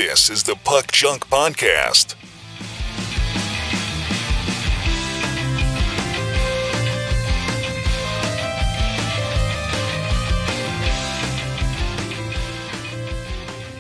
This is the Puck Junk Podcast.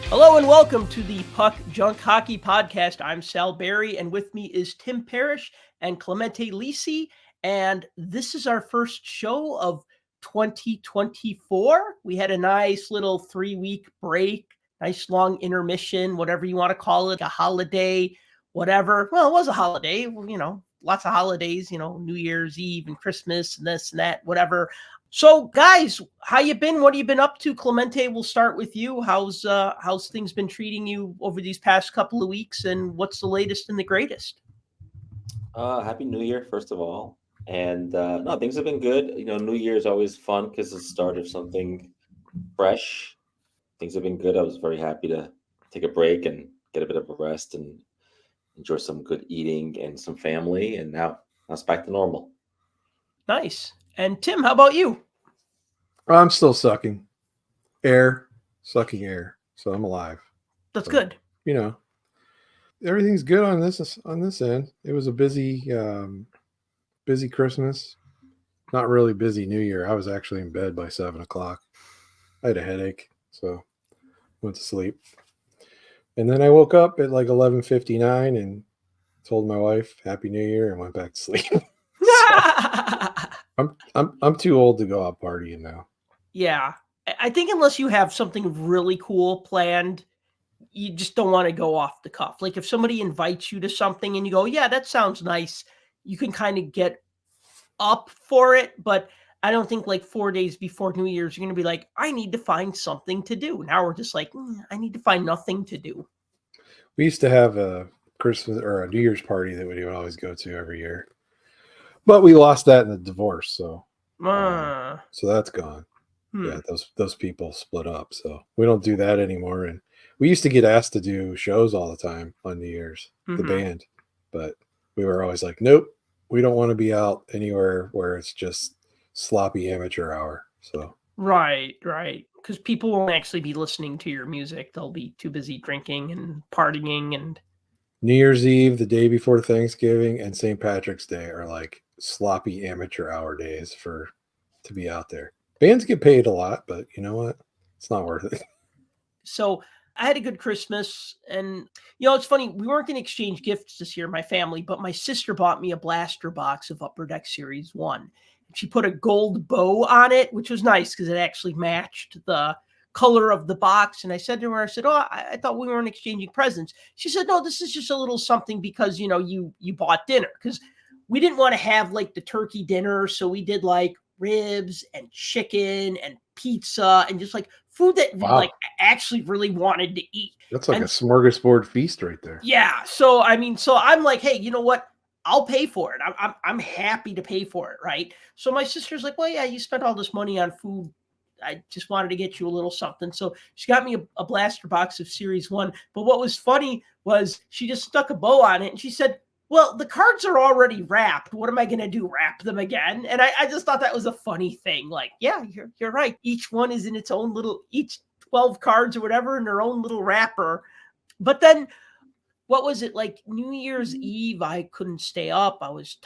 Hello and welcome to the Puck Junk Hockey Podcast. I'm Sal Berry, and with me is Tim Parrish and Clemente Lisi, and this is our first show of 2024. We had a nice little 3-week break, nice long intermission, whatever you want to call it, a holiday, whatever. Well, it was a holiday, lots of holidays, New Year's Eve and Christmas and this and that, whatever. So, guys, how you been? What have you been up to? Clemente, we'll start with you. How's things been treating you over these past couple of weeks, and what's the latest and the greatest? Happy New Year, first of all. And no, things have been good. New Year is always fun because it's the start of something fresh. Things have been good. I was very happy to take a break and get a bit of a rest and enjoy some good eating and some family. And now it's back to normal. Nice. And Tim, how about you? I'm still sucking air, so I'm alive. That's good. Everything's good on this end. It was a busy Christmas, not really busy New Year. I was actually in bed by 7:00. I had a headache, so went to sleep. And then I woke up at like 11:59 and told my wife Happy New Year and went back to sleep. I'm too old to go out partying now. Yeah. I think unless you have something really cool planned, you just don't want to go off the cuff. Like if somebody invites you to something and you go, yeah, that sounds nice, you can kind of get up for it. But I don't think like 4 days before New Year's, you're going to be like, I need to find something to do. Now we're just like, I need to find nothing to do. We used to have a Christmas or a New Year's party that we would always go to every year. But we lost that in the divorce, so that's gone. Yeah, those people split up, so we don't do that anymore. And we used to get asked to do shows all the time on New Year's, the band, but we were always like, nope, we don't want to be out anywhere where it's just sloppy amateur hour. So right, because people won't actually be listening to your music; they'll be too busy drinking and partying. And New Year's Eve, the day before Thanksgiving, and St. Patrick's Day are like sloppy amateur hour days to be out there. Bands get paid a lot, but you know what? It's not worth it. So I had a good Christmas, and it's funny. We weren't going to exchange gifts this year, my family, but my sister bought me a blaster box of Upper Deck Series 1. She put a gold bow on it, which was nice because it actually matched the color of the box. And I said to her, I thought we weren't exchanging presents. She said, no, this is just a little something because, you bought dinner, because we didn't want to have like the turkey dinner. So we did like ribs and chicken and pizza and just like food that we like actually really wanted to eat. That's like a smorgasbord feast right there. Yeah. So, I'm like, hey, you know what? I'll pay for it. I'm happy to pay for it. Right. So my sister's like, well, yeah, you spent all this money on food. I just wanted to get you a little something. So she got me a blaster box of Series 1. But what was funny was she just stuck a bow on it and she said, well, the cards are already wrapped. What am I going to do? Wrap them again? And I just thought that was a funny thing. Like, yeah, you're right. Each one is in its own each 12 cards or whatever in their own little wrapper. But then what was it, like New Year's Eve? I couldn't stay up. I was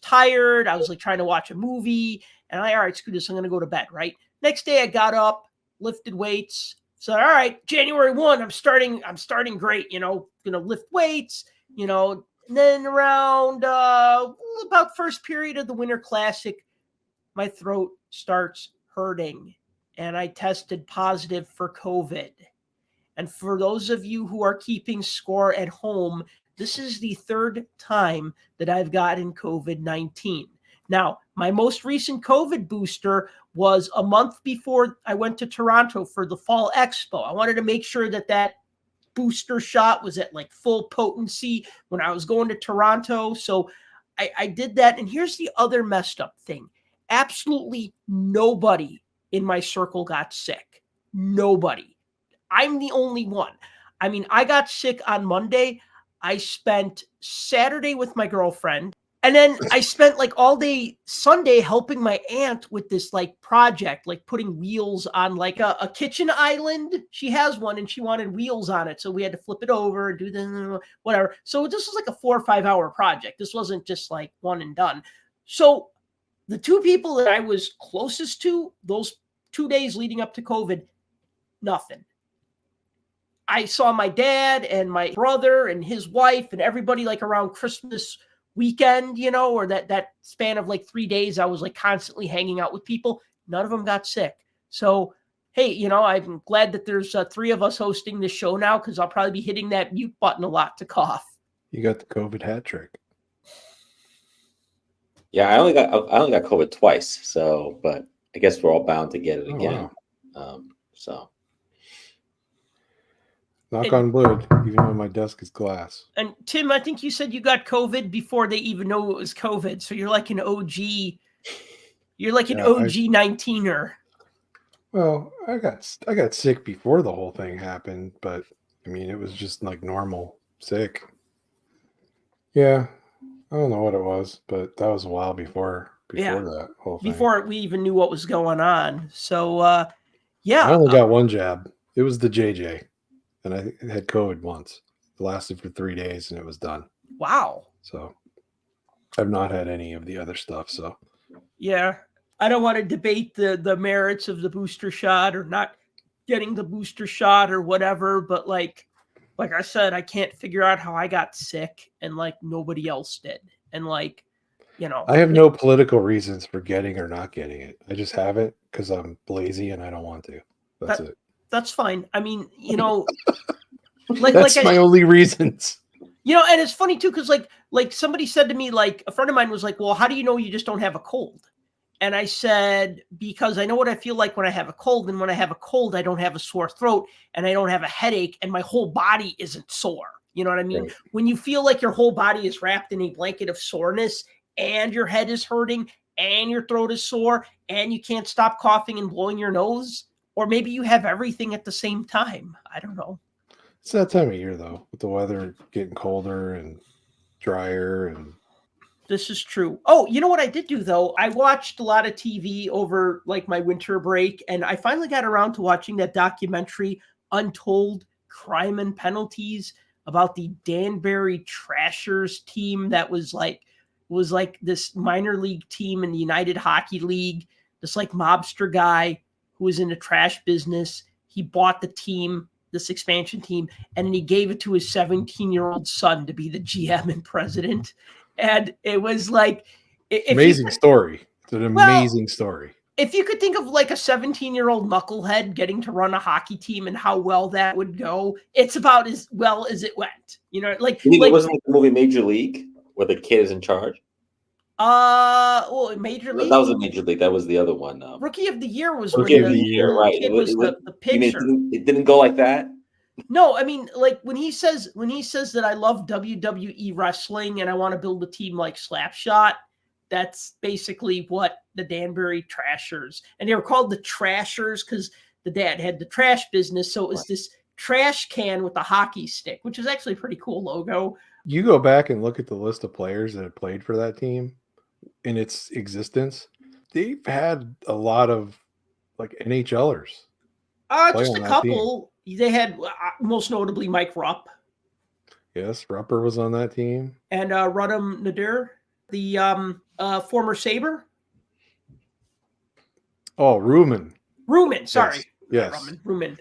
tired. I was like trying to watch a movie and all right, screw this. I'm going to go to bed. Right. Next day I got up, lifted weights. So, all right, January 1, I'm starting great, going to lift weights, and then around about first period of the Winter Classic, my throat starts hurting and I tested positive for COVID. And for those of you who are keeping score at home, this is the third time that I've gotten COVID-19. Now, my most recent COVID booster was a month before I went to Toronto for the Fall Expo. I wanted to make sure that booster shot was at like full potency when I was going to Toronto. So I did that. And here's the other messed up thing. Absolutely nobody in my circle got sick. Nobody. I'm the only one. I got sick on Monday. I spent Saturday with my girlfriend. And then I spent like all day Sunday helping my aunt with this like project, like putting wheels on like a kitchen island. She has one and she wanted wheels on it. So we had to flip it over and do the whatever. So this was like a 4 or 5 hour project. This wasn't just like one and done. So the two people that I was closest to those 2 days leading up to COVID, nothing. I saw my dad and my brother and his wife and everybody like around Christmas weekend, or that span of like 3 days, I was like constantly hanging out with people. None of them got sick. So, hey, I'm glad that there's 3 of us hosting this show now, because I'll probably be hitting that mute button a lot to cough. You got the COVID hat trick. Yeah, I only got COVID twice. So, but I guess we're all bound to get it again. Wow. So. Knock on wood, even though my desk is glass. And Tim, I think you said you got COVID before they even know it was COVID. So you're like an OG. You're like an OG 19er. Well, I got sick before the whole thing happened, but I mean, it was just like normal sick. Yeah, I don't know what it was, but that was a while before that whole thing. Before we even knew what was going on. So, yeah. I only got one jab. It was the JJ. And I had COVID once. It lasted for 3 days and it was done. Wow. So I've not had any of the other stuff. So yeah, I don't want to debate the merits of the booster shot or not getting the booster shot or whatever. But like I said, I can't figure out how I got sick and like nobody else did. And like, I have no political reasons for getting or not getting it. I just have it because I'm lazy and I don't want to. That's it. That's fine. I mean, that's my only reasons. And it's funny too, because like somebody said to me, like a friend of mine was like, well, how do you know you just don't have a cold? And I said, because I know what I feel like when I have a cold, and when I have a cold, I don't have a sore throat and I don't have a headache and my whole body isn't sore. You know what I mean? Right. When you feel like your whole body is wrapped in a blanket of soreness and your head is hurting and your throat is sore and you can't stop coughing and blowing your nose. Or maybe you have everything at the same time. I don't know. It's that time of year, though, with the weather getting colder and drier. And this is true. Oh, you know what I did do, though? I watched a lot of TV over like my winter break, and I finally got around to watching that documentary, Untold Crime and Penalties, about the Danbury Trashers team that was like this minor league team in the United Hockey League, this like mobster guy who was in the trash business. He bought the team, this expansion team, and then he gave it to his 17-year-old son to be the GM and president. And it was like amazing story. It's an amazing story. If you could think of like a 17-year-old knucklehead getting to run a hockey team and how well that would go, it's about as well as it went. Like it wasn't like the movie Major League where the kid is in charge. Well, Major League. That was a Major League. That was the other one. Rookie of the Year was Rookie of the Year, right? It was the pitcher. It didn't go like that. No, I mean, like when he says that I love WWE wrestling and I want to build a team like Slapshot, that's basically what the Danbury Trashers, and they were called the Trashers because the dad had the trash business, so it was this trash can with a hockey stick, which is actually a pretty cool logo. You go back and look at the list of players that have played for that team in its existence, they've had a lot of like NHLers. Just a couple. They had most notably Mike Rupp. Yes, Rupper was on that team. And Rudham Nadir, the former Sabre. Oh, Rumen, sorry. Yes. Rumen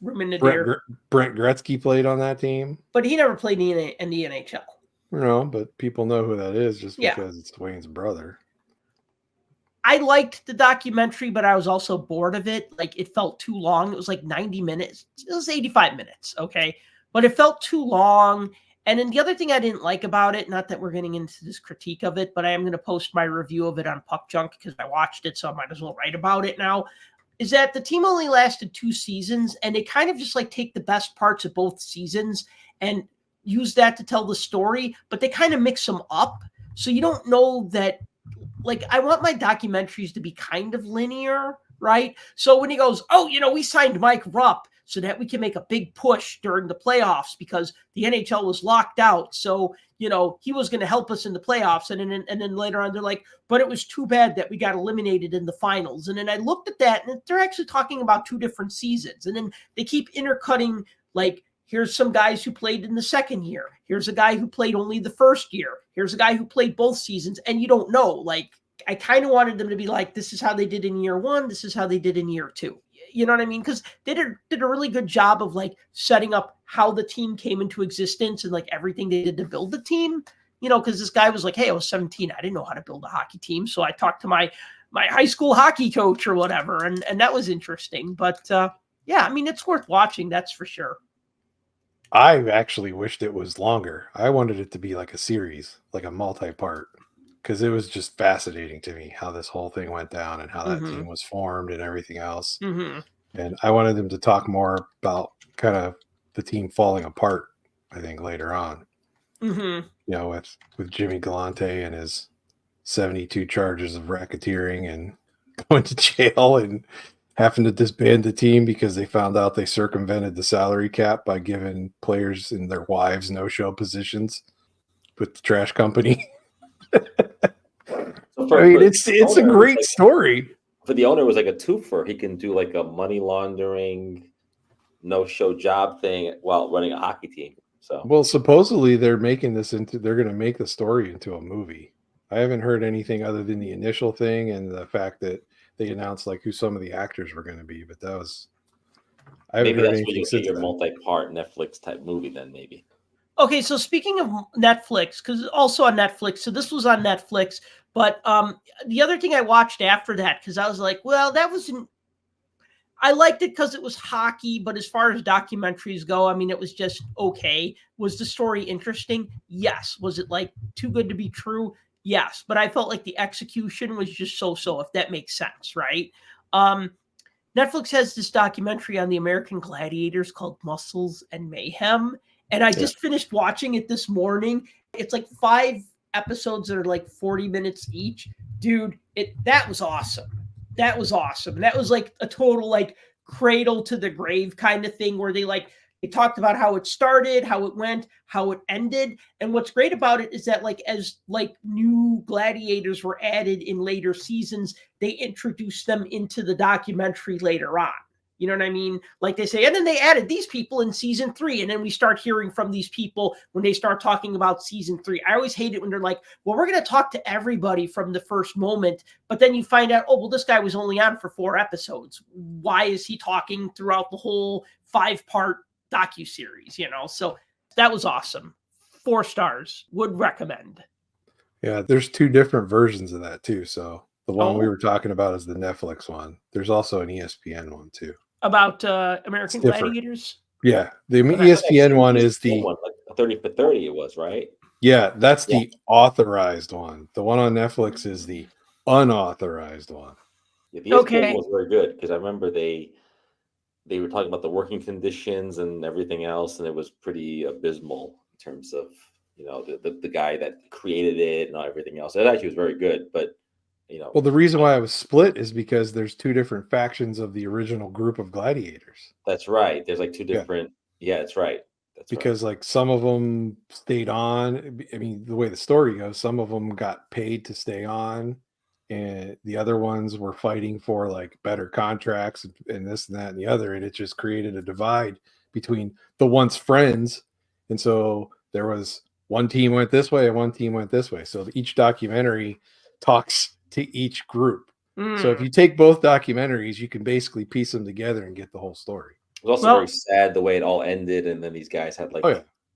Nadir. Brent Gretzky played on that team. But he never played in the NHL. No, but people know who that is just because it's Wayne's brother. I liked the documentary, but I was also bored of it. Like, it felt too long. It was like 90 minutes. It was 85 minutes, okay? But it felt too long. And then the other thing I didn't like about it, not that we're getting into this critique of it, but I am going to post my review of it on Puck Junk because I watched it, so I might as well write about it now, is that the team only lasted 2 seasons, and they kind of just like take the best parts of both seasons and use that to tell the story, but they kind of mix them up. So you don't know that, like, I want my documentaries to be kind of linear, right? So when he goes, oh, we signed Mike Rupp, so that we can make a big push during the playoffs because the NHL was locked out. So, he was going to help us in the playoffs. And then later on, they're like, but it was too bad that we got eliminated in the finals. And then I looked at that, and they're actually talking about 2 different seasons. And then they keep intercutting, like, here's some guys who played in the second year. Here's a guy who played only the first year. Here's a guy who played both seasons. And you don't know. Like, I kind of wanted them to be like, this is how they did in year 1. This is how they did in year 2. You know what I mean? Because they did a really good job of like setting up how the team came into existence and like everything they did to build the team. Because this guy was like, hey, I was 17. I didn't know how to build a hockey team. So I talked to my high school hockey coach or whatever. And that was interesting. But yeah, I mean, it's worth watching. That's for sure. I actually wished it was longer. I wanted it to be like a series, like a multi-part, because it was just fascinating to me how this whole thing went down and how that team was formed and everything else. And I wanted them to talk more about kind of the team falling apart, I think, later on. With Jimmy Galante and his 72 charges of racketeering and going to jail and having to disband the team because they found out they circumvented the salary cap by giving players and their wives no-show positions with the trash company. It's a great story. For the owner, it was like a twofer. He can do like a money laundering, no-show job thing while running a hockey team. So, well, supposedly they're going to make the story into a movie. I haven't heard anything other than the initial thing and the fact that they announced like who some of the actors were going to be, but that was. Maybe that's where you get your multi-part Netflix type movie. Then maybe. Okay, so speaking of Netflix, because also on Netflix, so this was on Netflix, but the other thing I watched after that, because I was like, well, I liked it because it was hockey, but as far as documentaries go, I mean, it was just okay. Was the story interesting? Yes. Was it like too good to be true? Yes. But I felt like the execution was just so-so, if that makes sense, right? Netflix has this documentary on the American Gladiators called Muscles and Mayhem. And I just finished watching it this morning. It's like 5 episodes that are like 40 minutes each. Dude, that was awesome. That was awesome. That was like a total like cradle to the grave kind of thing where they talked about how it started, how it went, how it ended. And what's great about it is that like as like new gladiators were added in later seasons, they introduced them into the documentary later on. You know what I mean? Like they say, and then they added these people in season 3. And then we start hearing from these people when they start talking about season 3. I always hate it when they're like, well, we're going to talk to everybody from the first moment. But then you find out, oh, well, this guy was only on for 4 episodes. Why is he talking throughout the whole 5-part docuseries? So that was awesome. 4 stars. Would recommend. Yeah, there's 2 different versions of that too. So the one we were talking about is the Netflix one. There's also an ESPN one too. About American Gladiators? Yeah. The ESPN one is the one, like 30 for 30 it was, right? Yeah, that's the authorized one. The one on Netflix is the unauthorized one. Yeah, the ESPN one was very good because I remember they were talking about the working conditions and everything else, and it was pretty abysmal in terms of the guy that created it and everything else. It actually was very good, but well, the reason why I was split is because there's 2 different factions of the original group of gladiators. That's right. There's like 2 different. Yeah, that's right. Because like some of them stayed on. I mean, the way the story goes, some of them got paid to stay on, and the other ones were fighting for like better contracts and this and that and the other, and it just created a divide between the once friends. And so there was one team went this way and one team went this way. So each documentary talks to each group. So if you take both documentaries, you can basically piece them together and get the whole story. It was also very sad the way it all ended, and then these guys had like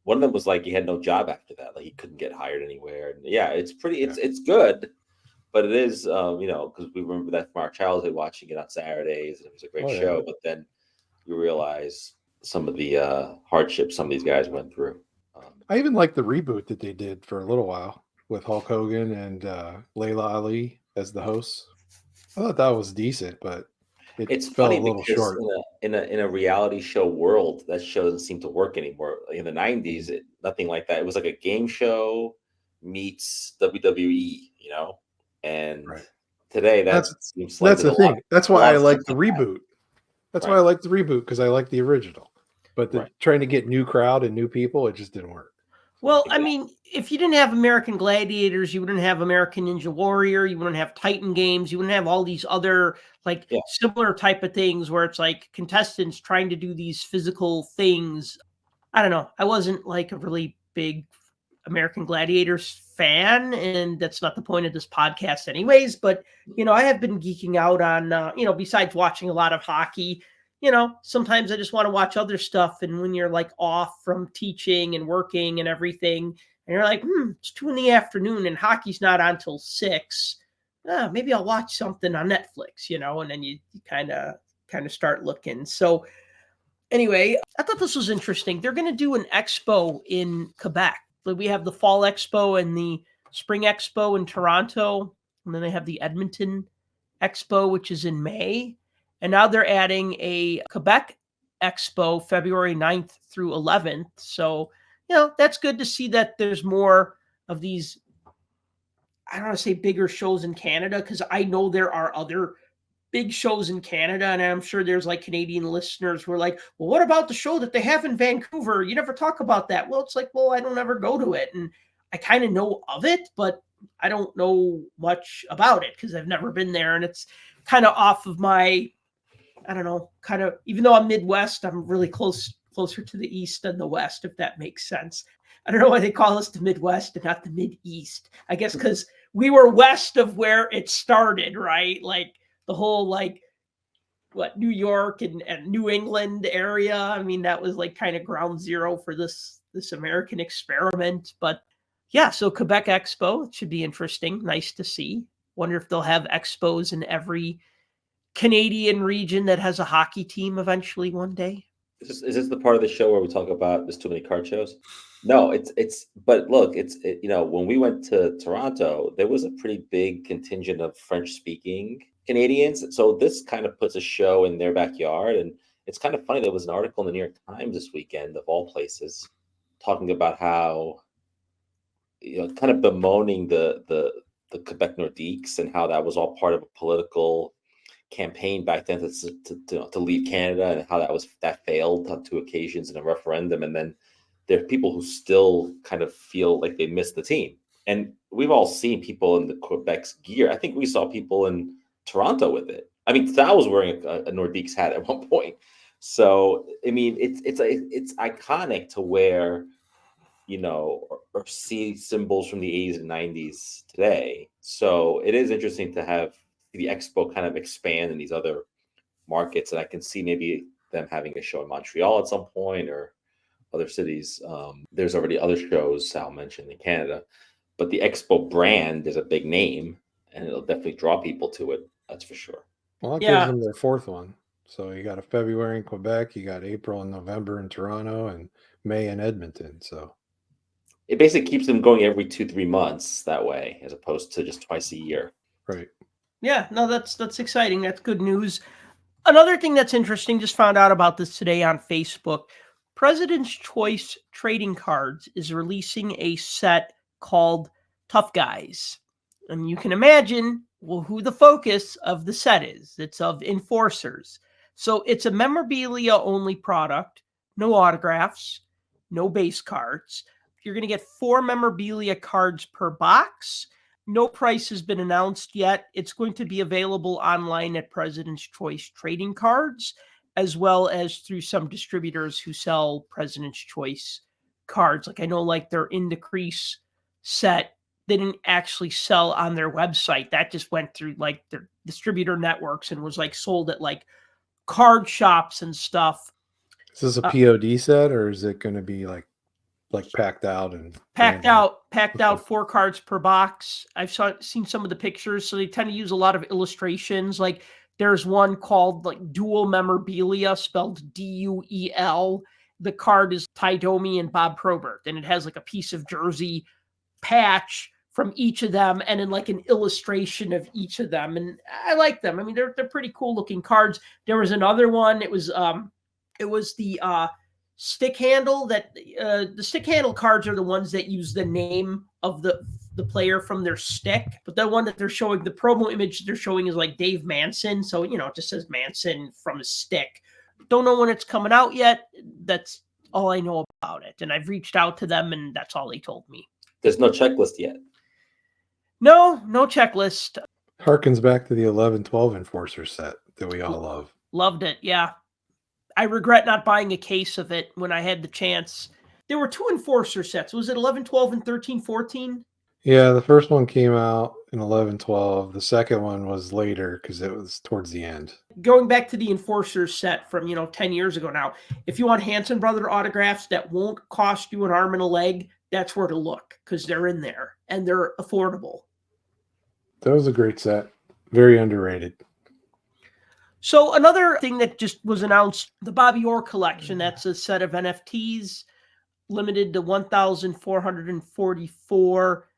one of them was like he had no job after that, like he couldn't get hired anywhere. And it's pretty, it's good, but it is because we remember that from our childhood watching it on Saturdays, and it was a great show. But then you realize some of the hardships some of these guys went through. I even like the reboot that they did for a little while with Hulk Hogan and Layla Ali as the hosts. I thought that was decent, but it's fell funny a little because short. In a reality show world, that show doesn't seem to work anymore. In the 90s, nothing like that. It was like a game show meets WWE, and today that's the thing. That's why I like the reboot. That's why I like the reboot, because I like the original. But trying to get new crowd and new people, it just didn't work. Well, I mean, if you didn't have American Gladiators, you wouldn't have American Ninja Warrior, you wouldn't have Titan Games, you wouldn't have all these other similar type of things where it's like contestants trying to do these physical things. I don't know. I wasn't like a really big American Gladiators fan, and that's not the point of this podcast anyways. But, I have been geeking out on, besides watching a lot of hockey, sometimes I just want to watch other stuff. And when you're like off from teaching and working and everything, and you're like, it's 2 PM and hockey's not on till 6. Maybe I'll watch something on Netflix, and then you kind of start looking. So anyway, I thought this was interesting. They're going to do an expo in Quebec. We have the Fall Expo and the Spring Expo in Toronto. And then they have the Edmonton Expo, which is in May. And now they're adding a Quebec Expo February 9th through 11th. So, that's good to see that there's more of these, I don't want to say bigger shows in Canada, because I know there are other big shows in Canada. And I'm sure there's like Canadian listeners who are like, well, what about the show that they have in Vancouver? You never talk about that. Well, it's like, I don't ever go to it. And I kind of know of it, but I don't know much about it because I've never been there. And it's kind of off of my, I don't know, kind of, even though I'm Midwest, I'm really closer to the East than the West, if that makes sense. I don't know why they call us the Midwest and not the Mid-East. I guess because we were west of where it started, right? Like the whole, New York and New England area. I mean, that was like kind of ground zero for this American experiment. But yeah, so Quebec Expo, it should be interesting. Nice to see. Wonder if they'll have expos in every Canadian region that has a hockey team eventually one day. Is this the part of the show where we talk about there's too many card shows? No, but look, when we went to Toronto, there was a pretty big contingent of French speaking Canadians. So this kind of puts a show in their backyard. And it's kind of funny. There was an article in the New York Times this weekend, of all places, talking about how, kind of bemoaning the Quebec Nordiques and how that was all part of a political campaign back then to leave Canada, and how that failed on 2 occasions in a referendum. And then there are people who still kind of feel like they missed the team. And we've all seen people in the Quebec's gear. I think we saw people in Toronto with it. I mean, Thal was wearing a Nordiques hat at one point. So, I mean, it's iconic to wear, or see symbols from the 80s and 90s today. So it is interesting to have the expo kind of expand in these other markets. And I can see maybe them having a show in Montreal at some point, or other cities. There's already other shows Sal mentioned in Canada, but the expo brand is a big name, and it'll definitely draw people to it. That's for sure. Well, it gives them their 4th one. So you got a February in Quebec, you got April and November in Toronto, and May in Edmonton. So it basically keeps them going every 2-3 months that way, as opposed to just twice a year. Right. Yeah, no, that's exciting. That's good news. Another thing that's interesting, just found out about this today on Facebook. President's Choice Trading Cards is releasing a set called Tough Guys. And you can imagine who the focus of the set is. It's of enforcers. So it's a memorabilia-only product, no autographs, no base cards. You're going to get 4 memorabilia cards per box. No price has been announced yet. It's going to be available online at President's Choice Trading Cards, as well as through some distributors who sell President's Choice cards. Like I know their In the Crease set, they didn't actually sell on their website. That just went through their distributor networks and was sold at card shops and stuff. Is this a POD set, or is it going to be like packed out and packed out 4 cards per box? I've seen some of the pictures. So they tend to use a lot of illustrations. There's one called Dual Memorabilia, spelled D-U-E-L. The card is Ty Domi and Bob Probert, and it has a piece of jersey patch from each of them, and then an illustration of each of them. And I like them. I mean, they're pretty cool looking cards. There was another one. It was the stick handle the stick handle cards are the ones that use the name of the player from their stick, but the one that they're showing, the promo image they're showing, is Dave Manson. So, it just says Manson from his stick. Don't know when it's coming out yet. That's all I know about it. And I've reached out to them, and that's all they told me. There's no checklist yet. No checklist. Harkens back to the 11-12 Enforcer set that we all love. Loved it, yeah. I regret not buying a case of it when I had the chance. There were 2 Enforcer sets. Was it 11-12 and 13-14? Yeah, the first one came out in 11-12. The second one was later because it was towards the end. Going back to the Enforcer set from 10 years ago now, if you want Hanson brother autographs that won't cost you an arm and a leg, that's where to look because they're in there and they're affordable. That was a great set. Very underrated. So another thing that just was announced, the Bobby Orr collection, that's a set of NFTs limited to 1,444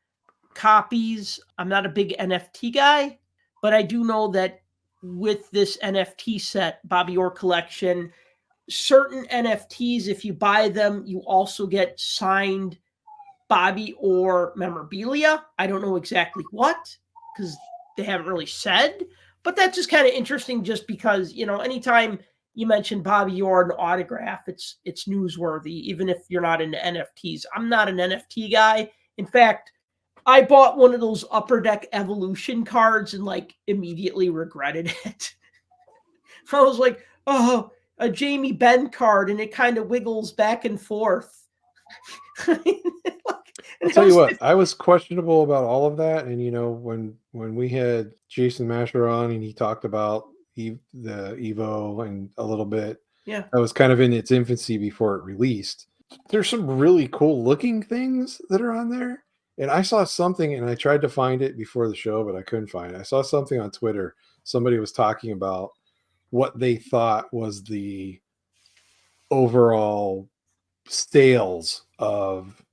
copies. I'm not a big NFT guy, but I do know that with this NFT set, Bobby Orr collection, certain NFTs, if you buy them, you also get signed Bobby Orr memorabilia. I don't know exactly what, because they haven't really said, but that's just kind of interesting just because, anytime you mention Bobby Orr and autograph, it's newsworthy, even if you're not into NFTs. I'm not an NFT guy. In fact, I bought one of those Upper Deck Evolution cards and immediately regretted it. I was like, oh, a Jamie Benn card, and it kind of wiggles back and forth. I'll tell you what, I was questionable about all of that. And, when we had Jason Masher on and he talked about the Evo and a little bit, yeah, that was kind of in its infancy before it released. There's some really cool looking things that are on there. And I saw something, and I tried to find it before the show, but I couldn't find it. I saw something on Twitter. Somebody was talking about what they thought was the overall sales of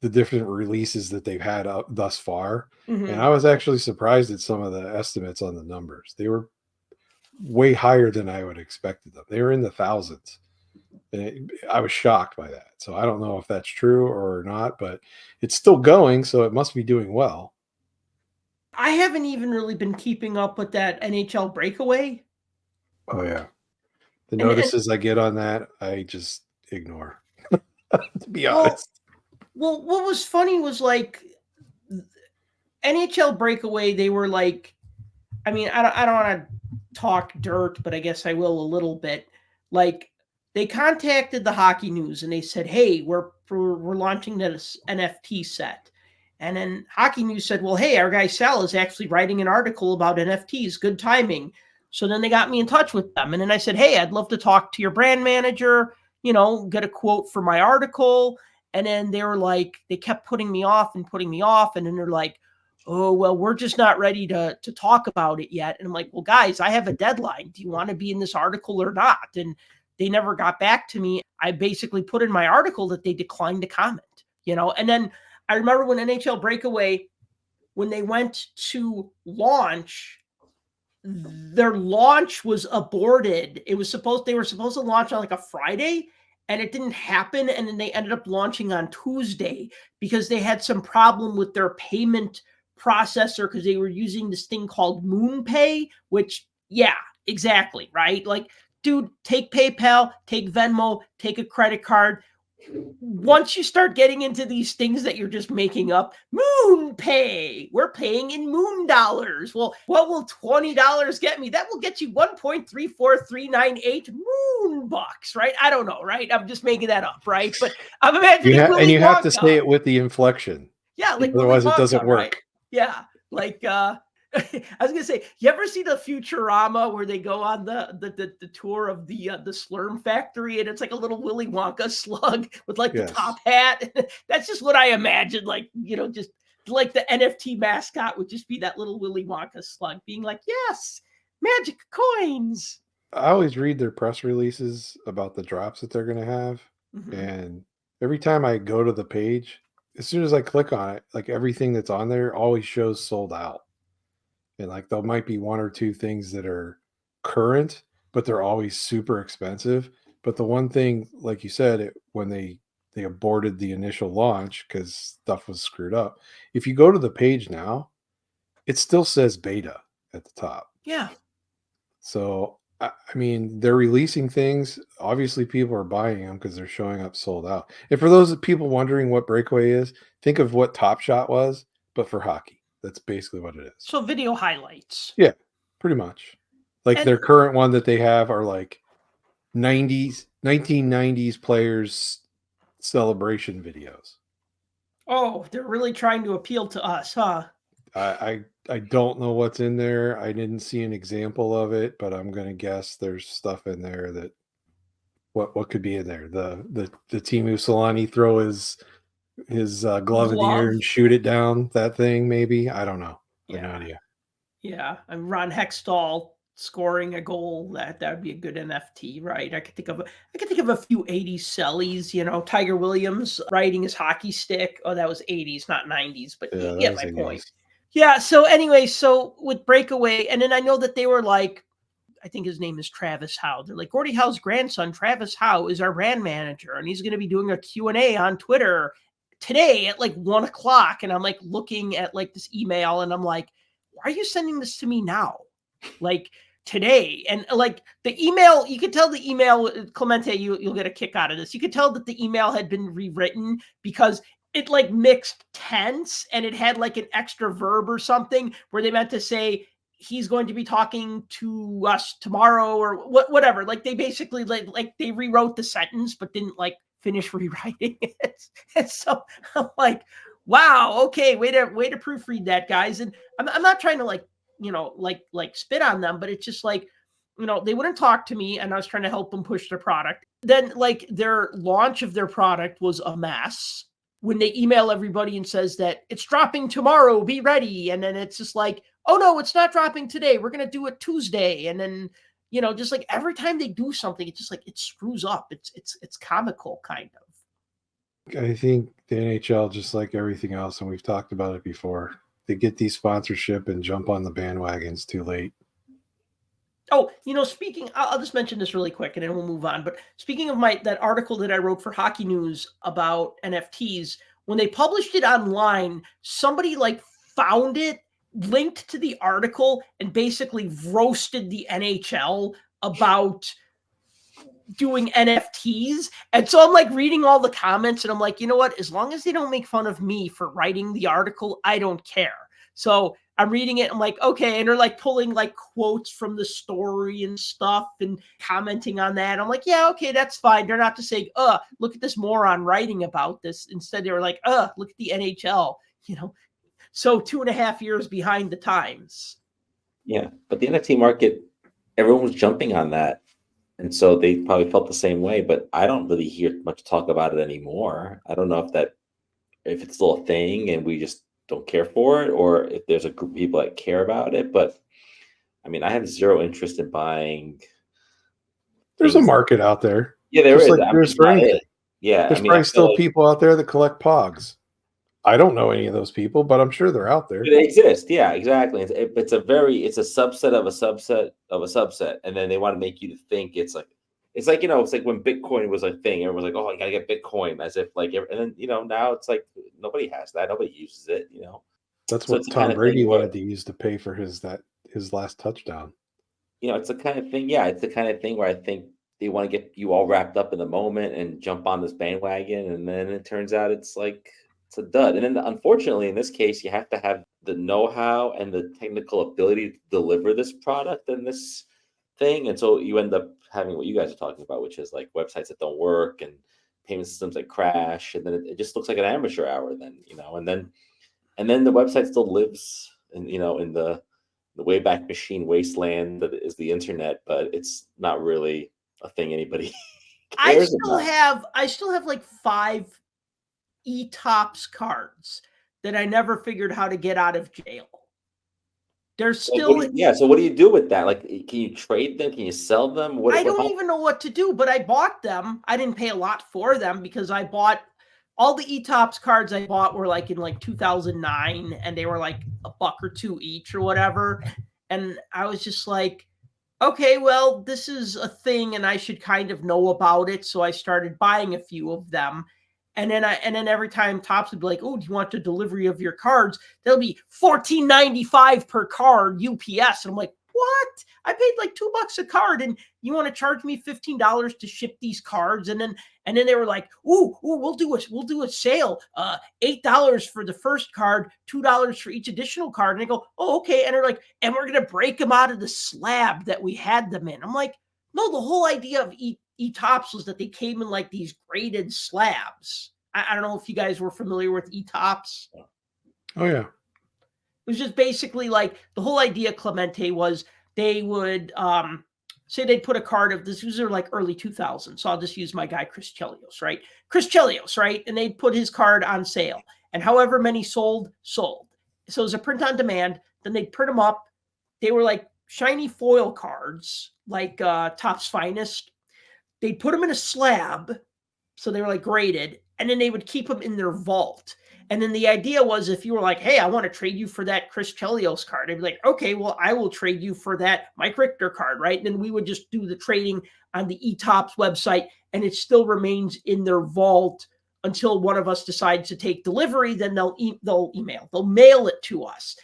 the different releases that they've had up thus far. Mm-hmm. And I was actually surprised at some of the estimates on the numbers. They were way higher than I would have expected them. They were in the thousands. And I was shocked by that. So I don't know if that's true or not, but it's still going, so it must be doing well. I haven't even really been keeping up with that NHL breakaway. Oh, yeah. The notices I get on that, I just ignore, to be honest. Well, what was funny was NHL breakaway, they were I don't want to talk dirt, but I guess I will a little bit. They contacted the Hockey News and they said, hey, we're launching this NFT set. And then Hockey News said, well, hey, our guy Sal is actually writing an article about NFTs. Good timing. So then they got me in touch with them. And then I said, hey, I'd love to talk to your brand manager, get a quote for my article. And then they were they kept putting me off. And then they're like, oh, well, we're just not ready to talk about it yet. And I'm like, well, guys, I have a deadline. Do you want to be in this article or not? And they never got back to me. I basically put in my article that they declined to comment, And then I remember when NHL Breakaway, when they went to launch, their launch was aborted. They were supposed to launch on a Friday, and it didn't happen. And then they ended up launching on Tuesday because they had some problem with their payment processor because they were using this thing called MoonPay, which, yeah, exactly, right? Dude, take PayPal, take Venmo, take a credit card. Once you start getting into these things that you're just making up, MoonPay, we're paying in moon dollars. Well, what will $20 get me? That will get you 1.34398 moon bucks, right? I don't know, right? I'm just making that up, right? But I'm imagining you have to say it with the inflection. Yeah, otherwise it doesn't work. Right? Yeah, I was gonna say, you ever see the Futurama where they go on the tour of the Slurm factory and it's a little Willy Wonka slug with the top hat? That's just what I imagine. Just the NFT mascot would just be that little Willy Wonka slug being yes, magic coins. I always read their press releases about the drops that they're gonna have, and every time I go to the page, as soon as I click on it, everything that's on there always shows sold out. And there might be one or two things that are current, but they're always super expensive. But the one thing, like you said, when they aborted the initial launch because stuff was screwed up. If you go to the page now, it still says beta at the top. Yeah. So I mean, they're releasing things. Obviously, people are buying them because they're showing up sold out. And for those people wondering what Breakaway is, think of what Top Shot was, but for hockey. That's basically what it is. So video highlights. Yeah, pretty much. Like their current one that they have are like 1990s players celebration videos. Oh, they're really trying to appeal to us, huh? I don't know what's in there. I didn't see an example of it, but I'm gonna guess there's stuff in there that what could be in there. The Timu Solani throw his glove in the air and shoot it down, that thing, maybe. I don't know. I have no idea. Yeah. I'm Ron Hextall scoring a goal. That would be a good NFT, right? I could think of a few 80s sellies, Tiger Williams riding his hockey stick. Oh, that was 80s, not 90s, but you get my point. Yeah. So anyway, with Breakaway, and then I know that they were like, I think his name is Travis Howe. They're like, Gordie Howe's grandson, Travis Howe, is our brand manager, and he's going to be doing a Q&A on Twitter today at like 1:00. And I'm like looking at like this email, and I'm like, why are you sending this to me now? Like today. And like the email, you could tell the email, Clemente, you'll get a kick out of this. You could tell that the email had been rewritten because it like mixed tense and it had like an extra verb or something where they meant to say he's going to be talking to us tomorrow or whatever. Like they basically like they rewrote the sentence but didn't like finish rewriting it. And so I'm like, wow, okay, way to proofread that, guys. And I'm not trying to like spit on them, but it's just like, they wouldn't talk to me and I was trying to help them push their product. Then like their launch of their product was a mess. When they email everybody and says that it's dropping tomorrow, be ready. And then it's just like, oh no, it's not dropping today. We're going to do it Tuesday. And then, just like every time they do something, it's just like, it screws up. It's comical kind of. I think the NHL, just like everything else, and we've talked about it before, they get these sponsorship and jump on the bandwagons too late. Oh, speaking, I'll just mention this really quick and then we'll move on. But speaking of that article that I wrote for Hockey News about NFTs, when they published it online, somebody like found it, linked to the article, and basically roasted the NHL about doing NFTs. And so I'm like reading all the comments and I'm like, you know what? As long as they don't make fun of me for writing the article, I don't care. So I'm reading it. I'm like, okay. And they're like pulling like quotes from the story and stuff and commenting on that. I'm like, yeah, okay, that's fine. They're not to say, look at this moron writing about this. Instead, they were like, look at the NHL, So 2.5 years behind the times. Yeah. But the NFT market, everyone was jumping on that. And so they probably felt the same way, but I don't really hear much talk about it anymore. I don't know if it's still a thing and we just don't care for it, or if there's a group of people that care about it. But I mean, I have zero interest in buying. There's a market out there. Yeah, there is. Like there's for anything. Yeah, there's probably still people out there that collect Pogs. I don't know any of those people, but I'm sure they're out there. They exist. Yeah, exactly. It's a subset of a subset of a subset, and then they want to make you think it's like when Bitcoin was a thing. Everyone was like, "Oh, I gotta get Bitcoin," as if like, and then now it's like nobody has that. Nobody uses it. That's what Tom Brady wanted to use to pay for his last touchdown. It's the kind of thing. Yeah, it's the kind of thing where I think they want to get you all wrapped up in the moment and jump on this bandwagon, and then it turns out it's like it's a dud. And then unfortunately, in this case, you have to have the know-how and the technical ability to deliver this product and this thing, and so you end up having what you guys are talking about, which is like websites that don't work and payment systems that crash, and then it just looks like an amateur hour. Then and then the website still lives in the Wayback Machine wasteland that is the internet, but it's not really a thing anybody cares about. I still have like 5 eTops cards that I never figured how to get out of jail. There's still So what do you do with that? Like, can you trade them? Can you sell them? I don't even know what to do, but I bought them. I didn't pay a lot for them because I bought all the eTops cards I bought were like in like 2009 and they were like $1 or $2 each or whatever. And I was just like, okay, well, this is a thing and I should kind of know about it. So I started buying a few of them. And then every time Topps would be like, oh, do you want the delivery of your cards? They'll be $14.95 per card UPS. And I'm like, what? I paid like $2 a card, and you want to charge me $15 to ship these cards? And then they were like, ooh, we'll do a sale. $8 for the first card, $2 for each additional card. And I go, oh, okay. And they're like, and we're gonna break them out of the slab that we had them in. I'm like, no, the whole idea of E-Tops was that they came in like these graded slabs. I don't know if you guys were familiar with E-Tops. Oh yeah. It was just basically like the whole idea, Clemente, was they would say they'd put a card of this. These are like early 2000s. So I'll just use my guy, Chris Chelios, right? And they'd put his card on sale. And however many sold. So it was a print on demand. Then they'd print them up. They were like shiny foil cards, like Topps Finest. They'd put them in a slab. So they were like graded. And then they would keep them in their vault. And then the idea was if you were like, hey, I want to trade you for that Chris Chelios card, I'd be like, okay, well, I will trade you for that Mike Richter card, right? And then we would just do the trading on the E-Tops website, and it still remains in their vault until one of us decides to take delivery. Then they'll mail it to us.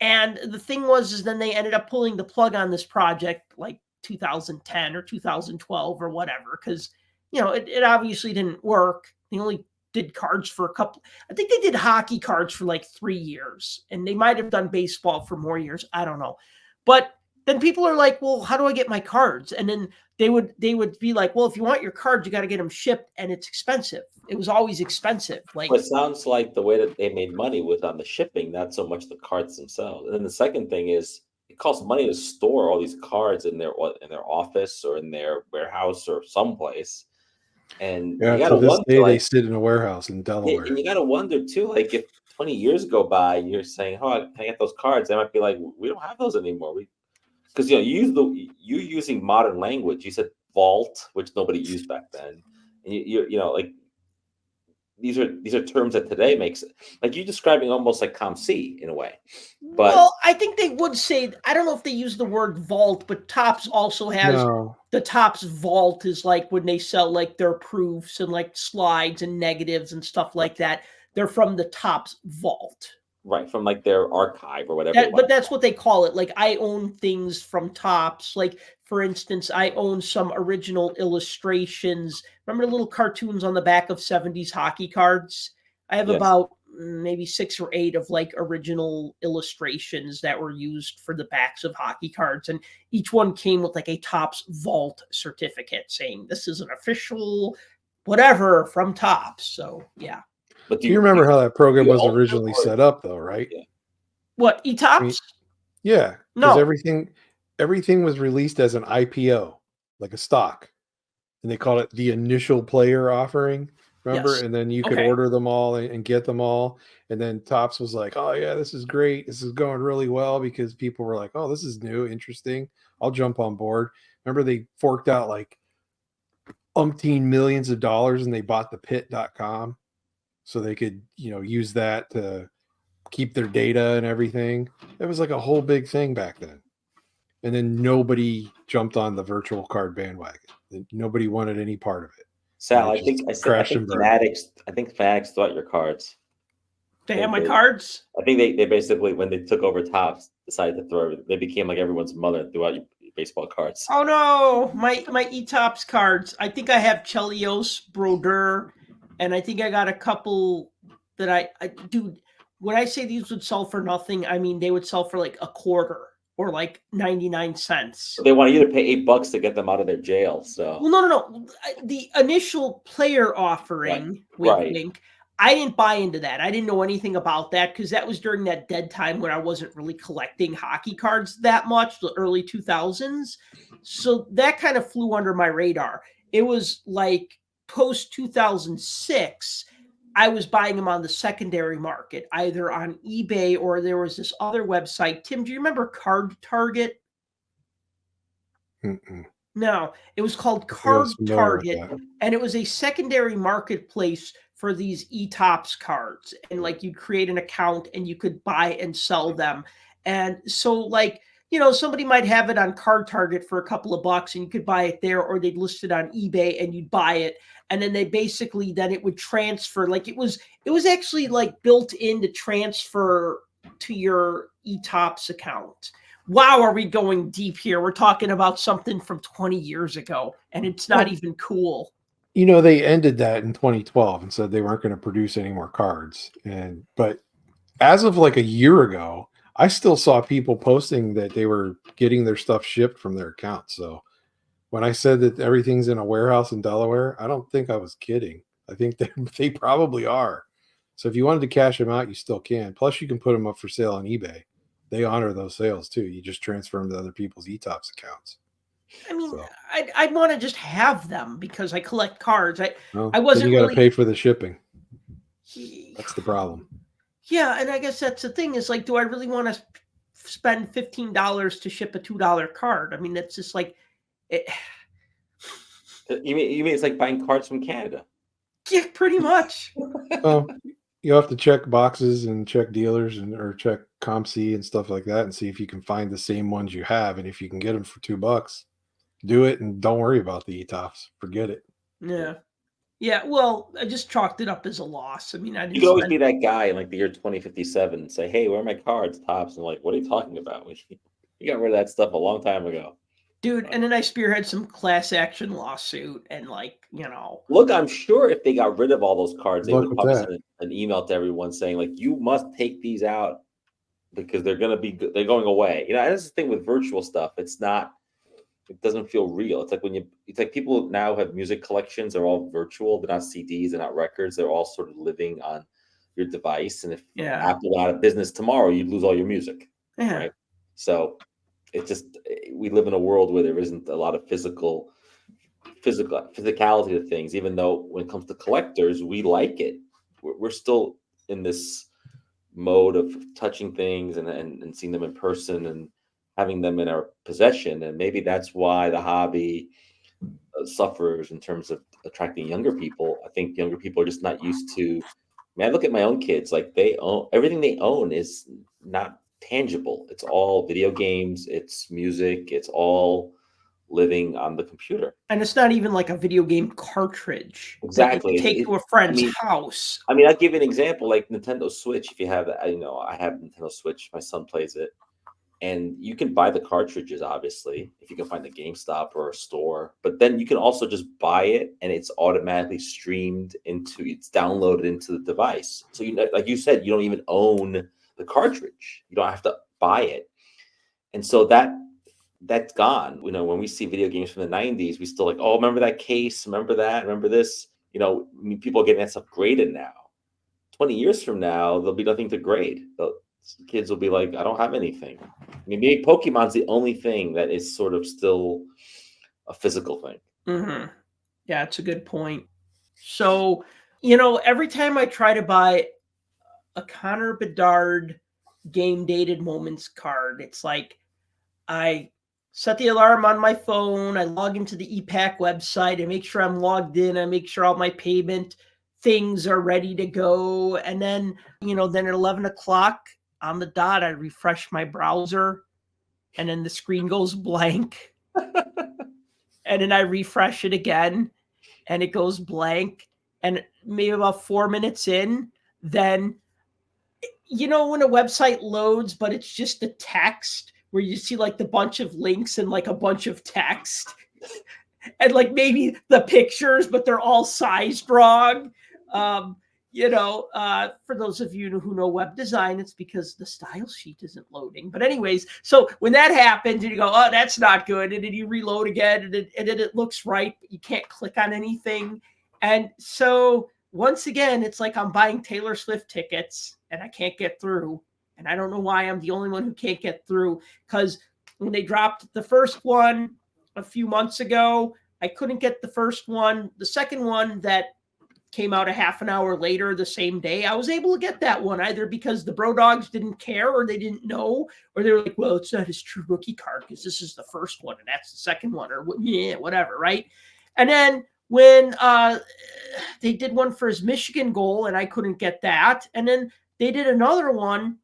And the thing is then they ended up pulling the plug on this project like 2010 or 2012 or whatever, because, it obviously didn't work. They only did cards for a couple. I think they did hockey cards for like 3 years, and they might have done baseball for more years. I don't know. But then people are like, well, how do I get my cards? And then they would be like, well, if you want your cards, you got to get them shipped, and it's expensive. It was always expensive. Like, well, it sounds like the way that they made money was on the shipping, not so much the cards themselves. And then the second thing is it costs money to store all these cards in their office or in their warehouse or someplace. And yeah, you gotta to this wonder, day like, they sit in a warehouse in Delaware. and you got to wonder too, like if 20 years go by, you're saying, "Oh, can I get those cards?" They might be like, "We don't have those anymore." Because you're using modern language. You said vault, which nobody used back then, and you like these are terms that today makes like you're describing almost like ComC in a way. But well, I think they would say, I don't know if they use the word vault, but Topps also has the Topps vault is like when they sell like their proofs and like slides and negatives and stuff like that. They're from the Topps vault. Right, from like their archive or whatever. But that's what they call it. Like I own things from Topps. Like for instance, I own some original illustrations. Remember the little cartoons on the back of 70s hockey cards? I have about maybe 6 or 8 of like original illustrations that were used for the backs of hockey cards. And each one came with like a Topps vault certificate saying this is an official whatever from Topps. So yeah. But do you remember how that program was originally set up though, right? Yeah. What, E-Tops? Yeah. No. Everything was released as an IPO, like a stock. And they called it the initial player offering. Remember? Yes. And then you could order them all and get them all. And then Topps was like, oh, yeah, this is great. This is going really well because people were like, oh, this is new, interesting. I'll jump on board. Remember they forked out like umpteen millions of dollars and they bought the pit.com so they could, use that to keep their data and everything. It was like a whole big thing back then. And then nobody jumped on the virtual card bandwagon. Nobody wanted any part of it. Sal, I think Fanatics thought your cards. They have my cards? I think they basically, when they took over Topps, decided to throw everything. They became like everyone's mother and threw out your baseball cards. Oh no, my E-Tops cards. I think I have Chelios, Brodeur, and I think I got a couple that I dude, when I say these would sell for nothing, I mean they would sell for like a quarter. Or like 99 cents. They want you to pay $8 to get them out of their jail. So well, no. The initial player offering, I didn't buy into that. I didn't know anything about that because that was during that dead time when I wasn't really collecting hockey cards that much, the early 2000s. So that kind of flew under my radar. It was like post 2006. I was buying them on the secondary market, either on eBay or there was this other website. Tim, do you remember Card Target? Mm-mm. No, it was called Card Target, and it was a secondary marketplace for these E-Tops cards. And like you'd create an account and you could buy and sell them. And so like, somebody might have it on Card Target for a couple of bucks and you could buy it there, or they'd list it on eBay and you'd buy it. And then they basically, then it would transfer. Like it was actually like built in to transfer to your E-Tops account wow, are we going deep here? We're talking about something from 20 years ago, and it's not even cool. You know, they ended that in 2012 and said they weren't going to produce any more cards. But as of like a year ago, I still saw people posting that they were getting their stuff shipped from their account. So when I said that everything's in a warehouse in Delaware, I don't think I was kidding. I think they probably are. So if you wanted to cash them out, you still can. Plus, you can put them up for sale on eBay. They honor those sales too. You just transfer them to other people's eTops accounts. I mean, so. I'd want to just have them because I collect cards. I wasn't. Then you got to pay for the shipping. That's the problem. Yeah, and I guess that's the thing is like, do I really want to spend $15 to ship a $2 card? I mean, that's just like it. You mean it's like buying cards from Canada? Yeah, pretty much. Oh, you have to check boxes and check dealers or check ComC and stuff like that and see if you can find the same ones you have, and if you can get them for $2, do it and don't worry about the ETOPs. Forget it. Yeah. Yeah, well, I just chalked it up as a loss. I mean, you could always be that guy in like the year 2057 and say, "Hey, where are my cards, Tops?" And like, what are you talking about? You got rid of that stuff a long time ago, dude. And then I spearhead some class action lawsuit, and like, you know, look, I'm sure if they got rid of all those cards, they would probably send an email to everyone saying like, "You must take these out because they're going going away." You know, that's the thing with virtual stuff. It doesn't feel real. It's like people now have music collections. They're all virtual. They're not CDs. They're not records. They're all sort of living on your device. And if Apple out of business tomorrow, you'd lose all your music. Yeah. Right. So we live in a world where there isn't a lot of physicality to things, even though when it comes to collectors, we like it. We're still in this mode of touching things and seeing them in person and having them in our possession. And maybe that's why the hobby suffers in terms of attracting younger people. I think younger people are just not used to, I look at my own kids, like everything they own is not tangible. It's all video games, it's music, it's all living on the computer. And it's not even like a video game cartridge. Exactly. That you take to a friend's house. I'll give you an example, like Nintendo Switch. If you have that, I have Nintendo Switch, my son plays it. And you can buy the cartridges, obviously, if you can find a GameStop or a store. But then you can also just buy it, and it's automatically it's downloaded into the device. So, like you said, you don't even own the cartridge. You don't have to buy it. And so that's gone. When we see video games from the 90s, we still like, oh, remember that case? Remember that? Remember this? People are getting that stuff graded now. 20 years from now, there'll be nothing to grade. Kids will be like, I don't have anything. Maybe Pokemon's the only thing that is sort of still a physical thing. Mm-hmm. Yeah, it's a good point. So, every time I try to buy a Connor Bedard game dated moments card, it's like I set the alarm on my phone, I log into the EPAC website, I make sure I'm logged in, I make sure all my payment things are ready to go. And then, then at 11 o'clock, on the dot, I refresh my browser, and then the screen goes blank. And then I refresh it again, and it goes blank. And maybe about 4 minutes in, then, when a website loads, but it's just the text where you see like the bunch of links and like a bunch of text and like maybe the pictures, but they're all sized wrong. For those of you who know web design, it's because the style sheet isn't loading. But anyways, so when that happens and you go, oh, that's not good. And then you reload again and then it looks right, but you can't click on anything. And so once again, it's like I'm buying Taylor Swift tickets and I can't get through. And I don't know why I'm the only one who can't get through, because when they dropped the first one a few months ago, I couldn't get the first one. The second one that came out a half an hour later the same day, I was able to get that one, either because the Bro Dogs didn't care or they didn't know, or they were like, well, it's not his true rookie card because this is the first one and that's the second one, or whatever, right? And then when they did one for his Michigan goal and I couldn't get that, and then they did another one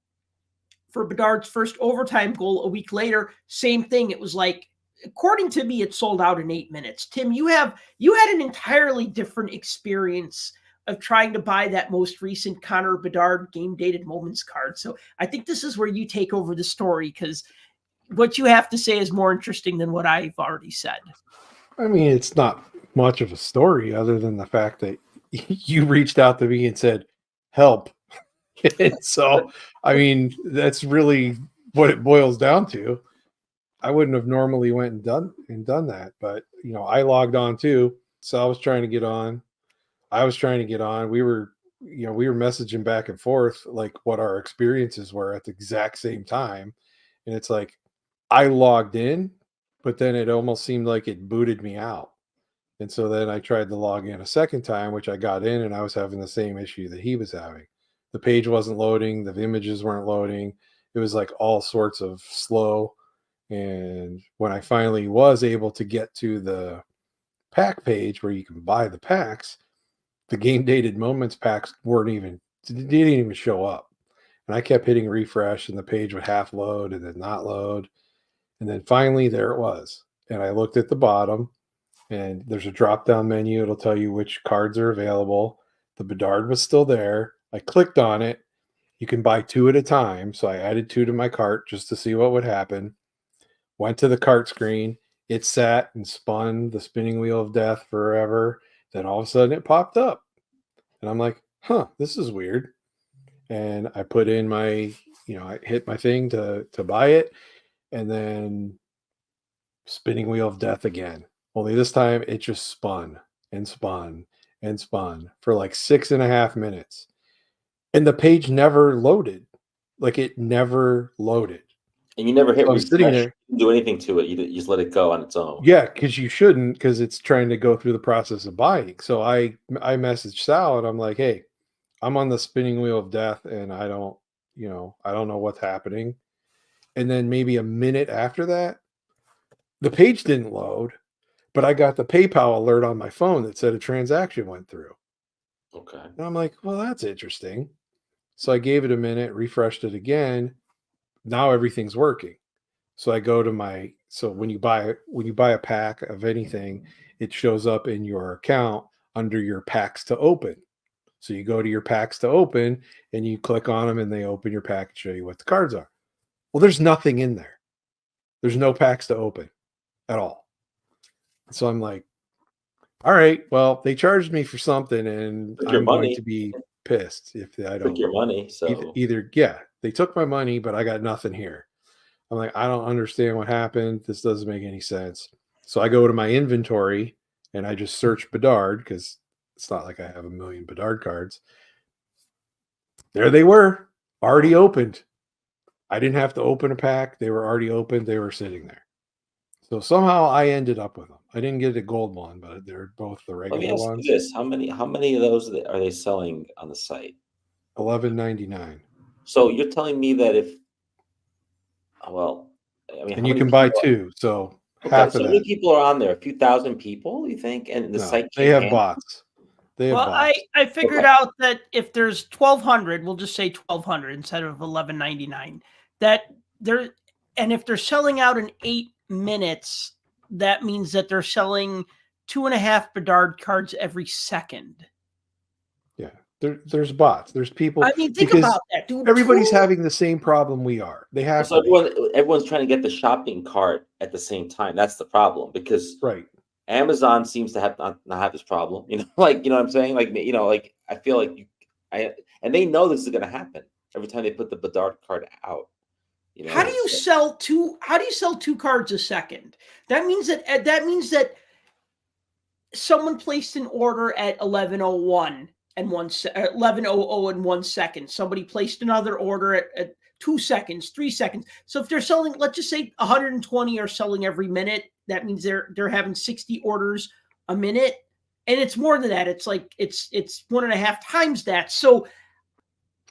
for Bedard's first overtime goal a week later, same thing. It was like, according to me, it sold out in 8 minutes. Tim, you had an entirely different experience of trying to buy that most recent Connor Bedard game dated moments card. So I think this is where you take over the story, because what you have to say is more interesting than what I've already said. I mean, it's not much of a story other than the fact that you reached out to me and said, help. And so, I mean, that's really what it boils down to. I wouldn't have normally went and done that, but I logged on too. So I was trying to get on. I was trying to get on. We were messaging back and forth like what our experiences were at the exact same time. And it's like I logged in, but then it almost seemed like it booted me out. And so then I tried to log in a second time, which I got in, and I was having the same issue that he was having. The page wasn't loading, the images weren't loading. It was like all sorts of slow. And when I finally was able to get to the pack page where you can buy the packs, the game dated moments packs didn't even show up. And I kept hitting refresh and the page would half load and then not load. And then finally there it was. And I looked at the bottom and there's a drop down menu. It'll tell you which cards are available. The Bedard was still there. I clicked on it. You can buy 2 at a time. So I added 2 to my cart just to see what would happen. Went to the cart screen. It sat and spun the spinning wheel of death forever. Then all of a sudden it popped up. And I'm like, this is weird. And I put in I hit my thing to buy it. And then spinning wheel of death again. Only this time it just spun and spun and spun for like 6.5 minutes. And the page never loaded. Like it never loaded. And you never hit refresh. Sitting there. You didn't do anything to it. You just let it go on its own. Yeah, because you shouldn't, because it's trying to go through the process of buying. So I messaged Sal and I'm like, hey, I'm on the spinning wheel of death and I don't know what's happening. And then maybe a minute after that, the page didn't load, but I got the PayPal alert on my phone that said a transaction went through. Okay. And I'm like, well, that's interesting. So I gave it a minute, refreshed it again. Now everything's working. So I go to so when you buy a pack of anything, it shows up in your account under your packs to open. So you go to your packs to open and you click on them and they open your pack and show you what the cards are. Well, there's nothing in there. There's no packs to open at all. So I'm like, all right, well, they charged me for something and I'm going to be pissed if I don't took your money. So either they took my money, but I got nothing here. I'm like, I don't understand what happened. This doesn't make any sense. So I go to my inventory and I just search Bedard because it's not like I have a million Bedard cards. There they were, already opened. I didn't have to open a pack. They were already opened. They were sitting there. So somehow I ended up with them. I didn't get a gold one, but they're both the regular ones. Let me ask you this. How many of those are they selling on the site? $11.99. So you're telling me that and you can buy 2. So half of that. So many people are on there? A few thousand people, you think? And the site they have bots. I figured out that if there's 1,200, we'll just say 1,200 instead of $11.99. And if they're selling out in 8 minutes, that means that they're selling 2.5 Bedard cards every second. Yeah, there's bots. There's people. I mean, think about that, dude. Everybody's having the same problem we are. They have. So everyone's trying to get the shopping cart at the same time. That's the problem because Amazon seems to have not have this problem. What I'm saying? I feel like and they know this is going to happen every time they put the Bedard card out. How do you sell 2 cards a second? That means that someone placed an order at 11:01 and 11:00 and 1 second. Somebody placed another order at 2 seconds, 3 seconds. So if they're selling, let's just say 120 are selling every minute, that means they're having 60 orders a minute, and it's more than that. It's like it's 1.5 times that. So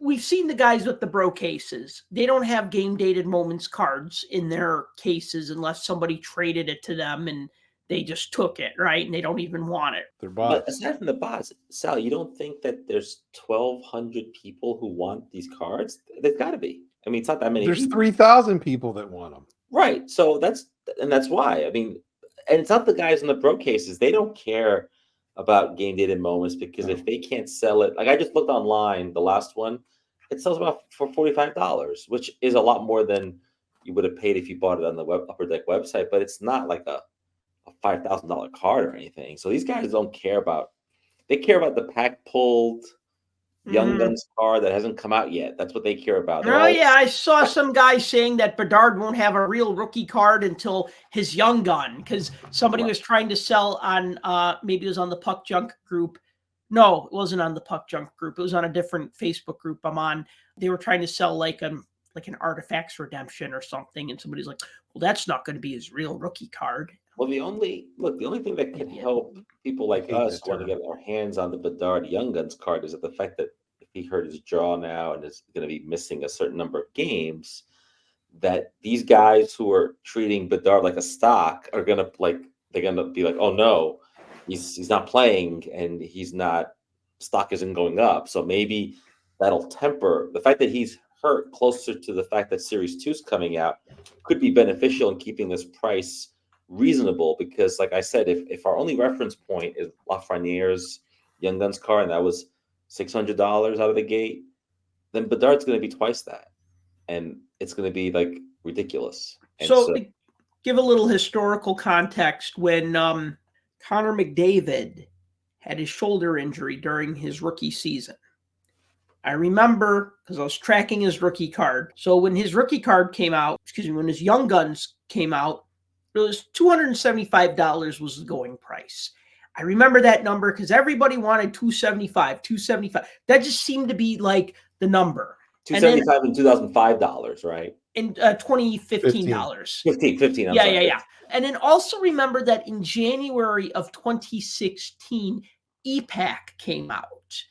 we've seen the guys with the bro cases. They don't have game dated moments cards in their cases unless somebody traded it to them and they just took it, right? And they don't even want it. They're bots. But aside from the bots, Sal, you don't think that there's 1,200 people who want these cards? There's got to be. I mean, it's not that many. There's 3,000 people that want them. Right. So that's why. I mean, and it's not the guys in the bro cases. They don't care about game dated moments because if they can't sell it, like I just looked online, the last one, it sells about for $45, which is a lot more than you would have paid if you bought it on the Upper Deck website, but it's not like a $5,000 card or anything. So these guys don't care about. They care about the pack pulled Young Guns card that hasn't come out yet. That's what they care about. Yeah, I saw some guy saying that Bedard won't have a real rookie card until his Young Gun, because somebody was trying to sell on maybe it was on the Puck Junk group. No, it wasn't on the Puck Junk group. It was on a different Facebook group I'm on. They were trying to sell like an Artifacts Redemption or something, and somebody's like, well, that's not going to be his real rookie card. Well, the only thing that can help people like us want to get our hands on the Bedard Young Guns card is that the fact that if he hurt his jaw now and is going to be missing a certain number of games, that these guys who are treating Bedard like a stock are going to they're going to be like, oh no, he's not playing and stock isn't going up. So maybe that'll temper the fact that he's hurt closer to the fact that Series 2 is coming out could be beneficial in keeping this price reasonable, because like I said, if our only reference point is Lafreniere's Young Guns card and that was $600 out of the gate, then Bedard's going to be twice that, and it's going to be like ridiculous. So give a little historical context. When Connor McDavid had his shoulder injury during his rookie season, I remember because I was tracking his rookie card. So when his rookie card came out, when his Young Guns came out, it was $275 was the going price. I remember that number because everybody wanted $275. That just seemed to be like the number. $275 and $2005, right? In $15. $15. Yeah. And then also remember that in January of 2016, EPAC came out.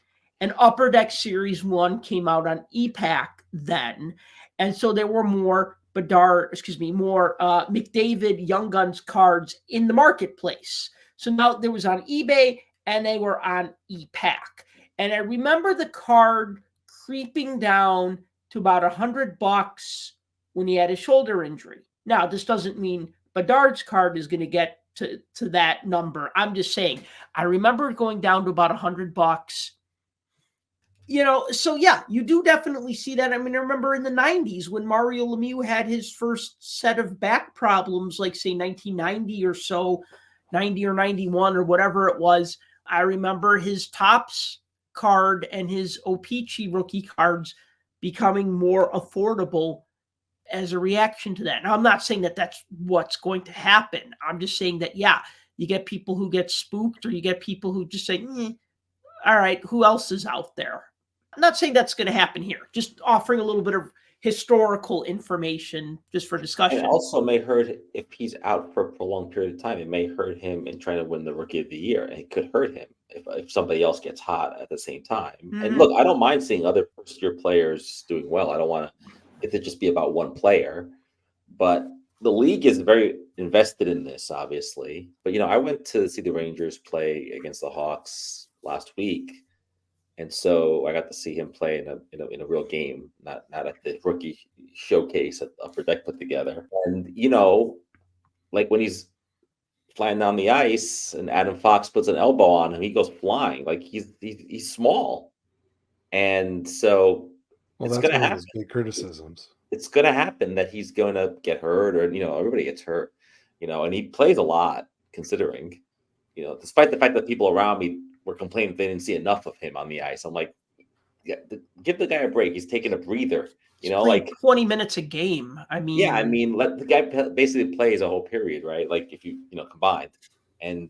And Upper Deck Series 1 came out on EPAC then. And so there were more McDavid Young Guns cards in the marketplace. So now there was on eBay and they were on EPAC. And I remember the card creeping down to about $100 when he had a shoulder injury. Now, this doesn't mean Bedard's card is going to get to that number. I'm just saying, I remember it going down to about $100. So yeah, you do definitely see that. I mean, I remember in the 90s when Mario Lemieux had his first set of back problems, like say 1990 or so, 90 or 91 or whatever it was. I remember his Topps card and his O-Pee-Chee rookie cards becoming more affordable as a reaction to that. Now, I'm not saying that that's what's going to happen. I'm just saying that, yeah, you get people who get spooked, or you get people who just say, all right, who else is out there? I'm not saying that's going to happen here. Just offering a little bit of historical information just for discussion. It also may hurt if he's out for a prolonged period of time. It may hurt him in trying to win the Rookie of the Year. And it could hurt him if somebody else gets hot at the same time. And look, I don't mind seeing other first-year players doing well. I don't want it to just be about one player. But the league is very invested in this, obviously. But, I went to see the Rangers play against the Hawks last week. And so I got to see him play in a real game, not at the rookie showcase that Upper Deck put together. And like when he's flying down the ice and Adam Fox puts an elbow on him, he goes flying. Like he's small, and so it's going to happen. Big criticisms. It's going to happen that he's going to get hurt, or everybody gets hurt. And he plays a lot, considering, despite the fact that people around me were complaining they didn't see enough of him on the ice. I'm like, yeah, give the guy a break. He's taking a breather. Like 20 minutes a game. I mean, let the guy basically plays a whole period, right? Like if you combined, and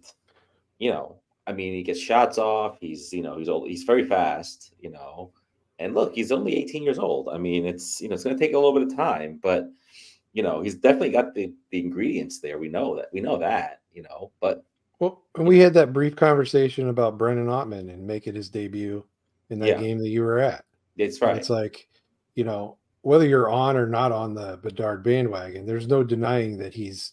he gets shots off. He's he's old. He's very fast. And look, he's only 18 years old. I mean, it's it's going to take a little bit of time, but he's definitely got the ingredients there. We know that. But. Well, and we had that brief conversation about Brennan Ottman and making his debut in that game that you were at. It's right. And it's like, whether you're on or not on the Bedard bandwagon, there's no denying that he's.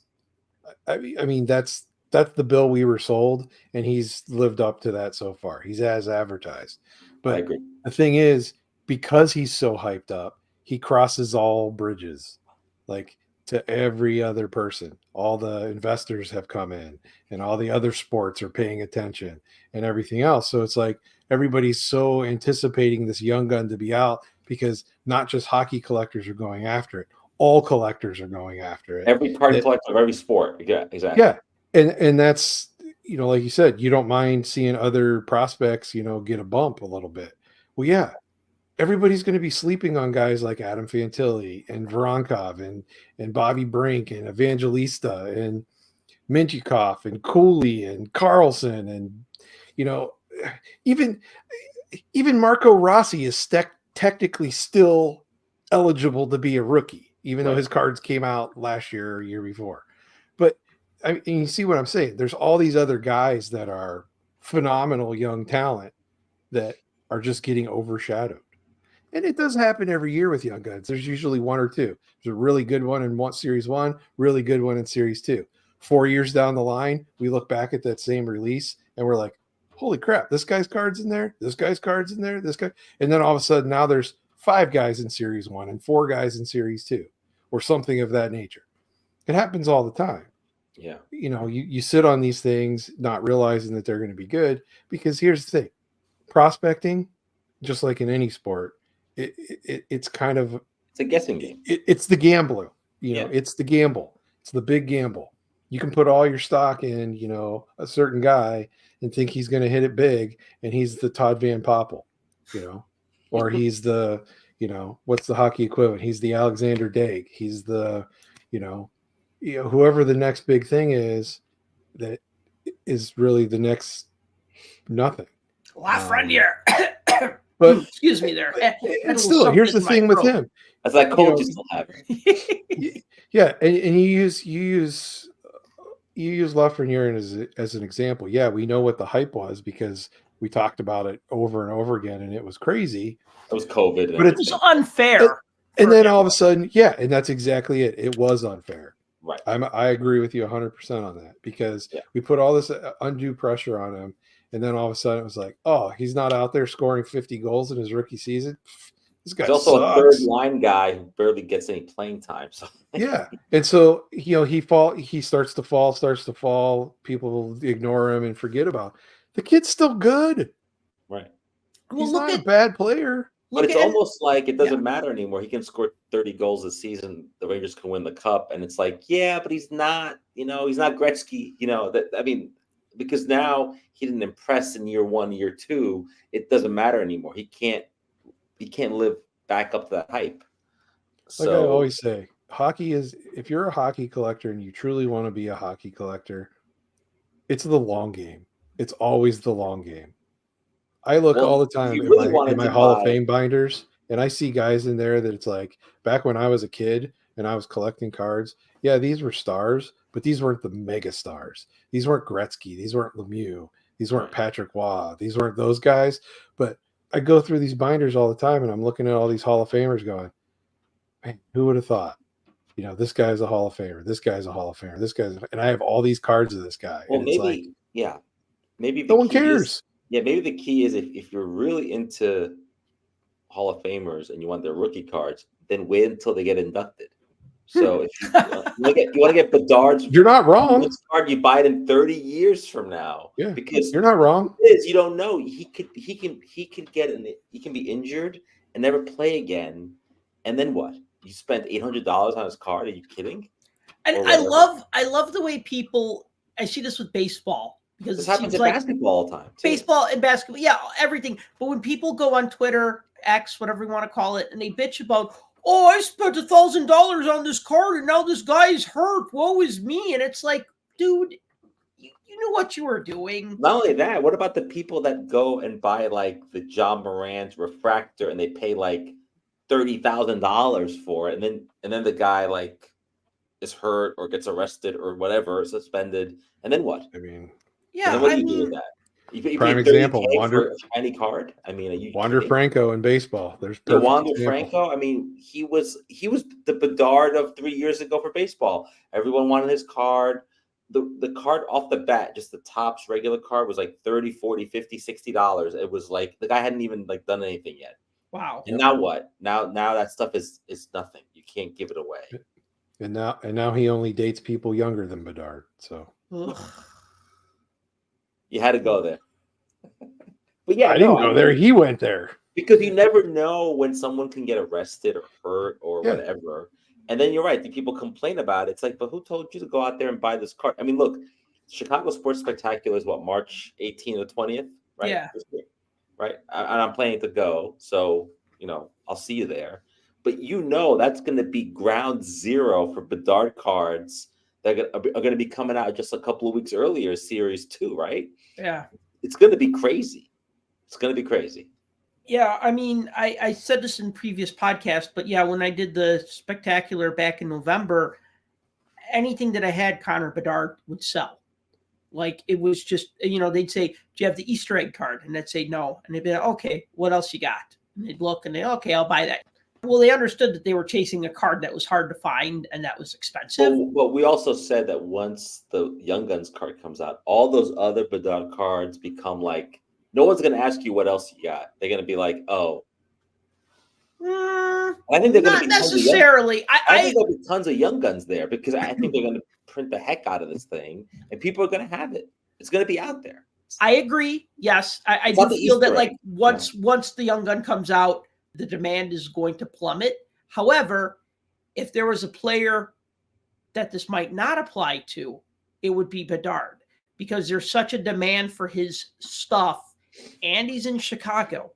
I mean, that's the bill we were sold, and he's lived up to that so far. He's as advertised. But I agree. The thing is, because he's so hyped up, he crosses all bridges. Like, to every other person, all the investors have come in, and all the other sports are paying attention and everything else. So it's like everybody's so anticipating this Young Gun to be out, because not just hockey collectors are going after it. all collectors are going after it. Every card collector of every sport. Yeah, exactly. Yeah. And that's, like you said, you don't mind seeing other prospects, get a bump a little bit. Well, yeah, everybody's going to be sleeping on guys like Adam Fantilli and Voronkov and Bobby Brink and Evangelista and Mintyukov and Cooley and Carlson and, even Marco Rossi is technically still eligible to be a rookie, even though his cards came out last year or year before. But you see what I'm saying? There's all these other guys that are phenomenal young talent that are just getting overshadowed. And it does happen every year with young guns. There's usually one or two. There's a really good one in Series 1, really good one in Series 2. 4 years down the line, we look back at that same release and we're like, holy crap, this guy's card's in there, this guy's card's in there, this guy. And then all of a sudden now there's 5 guys in Series 1 and 4 guys in Series 2 or something of that nature. It happens all the time. Yeah. You sit on these things not realizing that they're going to be good, because here's the thing. Prospecting, just like in any sport, it's kind of, it's a guessing game. It's the gambler, it's the gamble. It's the big gamble. You can put all your stock in, a certain guy and think he's going to hit it big, and he's the Todd Van Poppel, or he's the, what's the hockey equivalent? He's the Alexander Daig. He's the, whoever the next big thing is, that is really the next nothing. Lafreniere. But excuse me there. And still, here's the thing with him. That's like cold you still have. Yeah, and you use Lafreniere as an example. Yeah, we know what the hype was because we talked about it over and over again, and it was crazy. It was COVID. But it's unfair. And then all of a sudden, yeah, and that's exactly it. It was unfair. Right. I agree with you 100% on that, because we put all this undue pressure on him, and then all of a sudden it was like, oh, he's not out there scoring 50 goals in his rookie season. This guy He's also sucks. a third line guy who barely gets any playing time. So yeah, and so he starts to fall. People ignore him and forget about him. The kid's still good. Right. He's not a bad player. But it's almost like it doesn't matter anymore. He can score 30 goals this season. The Rangers can win the cup. And it's like, yeah, but he's not, he's not Gretzky, because now he didn't impress in year 1, year 2. It doesn't matter anymore. He can't live back up to that hype. Like I always say, hockey is, if you're a hockey collector and you truly want to be a hockey collector, it's the long game. It's always the long game. I look all the time in my Hall of Fame binders, and I see guys in there that it's like, back when I was a kid and I was collecting cards, yeah, these were stars, but these weren't the mega stars. These weren't Gretzky. These weren't Lemieux. These weren't Patrick Waugh. These weren't those guys. But I go through these binders all the time, and I'm looking at all these Hall of Famers going, man, who would have thought? This guy's a Hall of Famer. This guy's a Hall of Famer. This guy's, and I have all these cards of this guy. Well, and maybe no one cares. Maybe the key is if you're really into Hall of Famers and you want their rookie cards, then wait until they get inducted. So if you want to get Bedard's, you're not wrong. Card, you buy it in 30 years from now. Yeah, because you're not wrong. You don't know. He can be injured and never play again. And then what? You spent $800 on his card? Are you kidding? And I love the way people. I see this with baseball. Because this happens in basketball all the time. Baseball and basketball, yeah, everything. But when people go on Twitter, X, whatever you want to call it, and they bitch about, oh, I spent $1,000 on this card and now this guy is hurt. Woe is me. And it's like, dude, you knew what you were doing. Not only that, what about the people that go and buy like the John Morant's refractor and they pay like $30,000 for it, and then the guy like is hurt or gets arrested or whatever, suspended, and then what? I mean. Yeah, what do you do with that? You prime example, Wander shiny card. I mean, are you Wander kidding? Franco in baseball? There's Wander Franco. I mean, he was the Bedard of 3 years ago for baseball. Everyone wanted his card. The card off the bat, just the Topps regular card, was like $30, $40, $50, $60. It was like the guy hadn't even like done anything yet. Wow. And now what? Now that stuff is nothing. You can't give it away. And now he only dates people younger than Bedard. So. Ugh. You had to go there. But yeah, I didn't go there. He went there. Because you never know when someone can get arrested or hurt or whatever. And then you're right. The people complain about it. It's like, but who told you to go out there and buy this card? I mean, look, Chicago Sports Spectacular is what, March 18th or 20th, right? Yeah. Right. And I'm planning to go. So, I'll see you there. But that's going to be ground zero for Bedard cards that are going to be coming out just a couple of weeks earlier, Series 2, right? Yeah. It's going to be crazy. It's going to be crazy. Yeah, I mean, I said this in previous podcasts, but yeah, when I did the Spectacular back in November, anything that I had Connor Bedard would sell. Like, it was just, they'd say, do you have the Easter egg card? And I'd say no. And they'd be like, okay, what else you got? And they'd look and okay, I'll buy that. Well, they understood that they were chasing a card that was hard to find and that was expensive. Well, we also said that once the Young Guns card comes out, all those other Bedard cards become like, no one's going to ask you what else you got. They're going to be like, oh. I think they're going to be necessarily. I think there'll be tons of Young Guns there because I think they're going to print the heck out of this thing and people are going to have it. It's going to be out there. I agree. Yes. I do feel that like once the Young Gun comes out, the demand is going to plummet. However, if there was a player that this might not apply to, it would be Bedard because there's such a demand for his stuff. And he's in Chicago.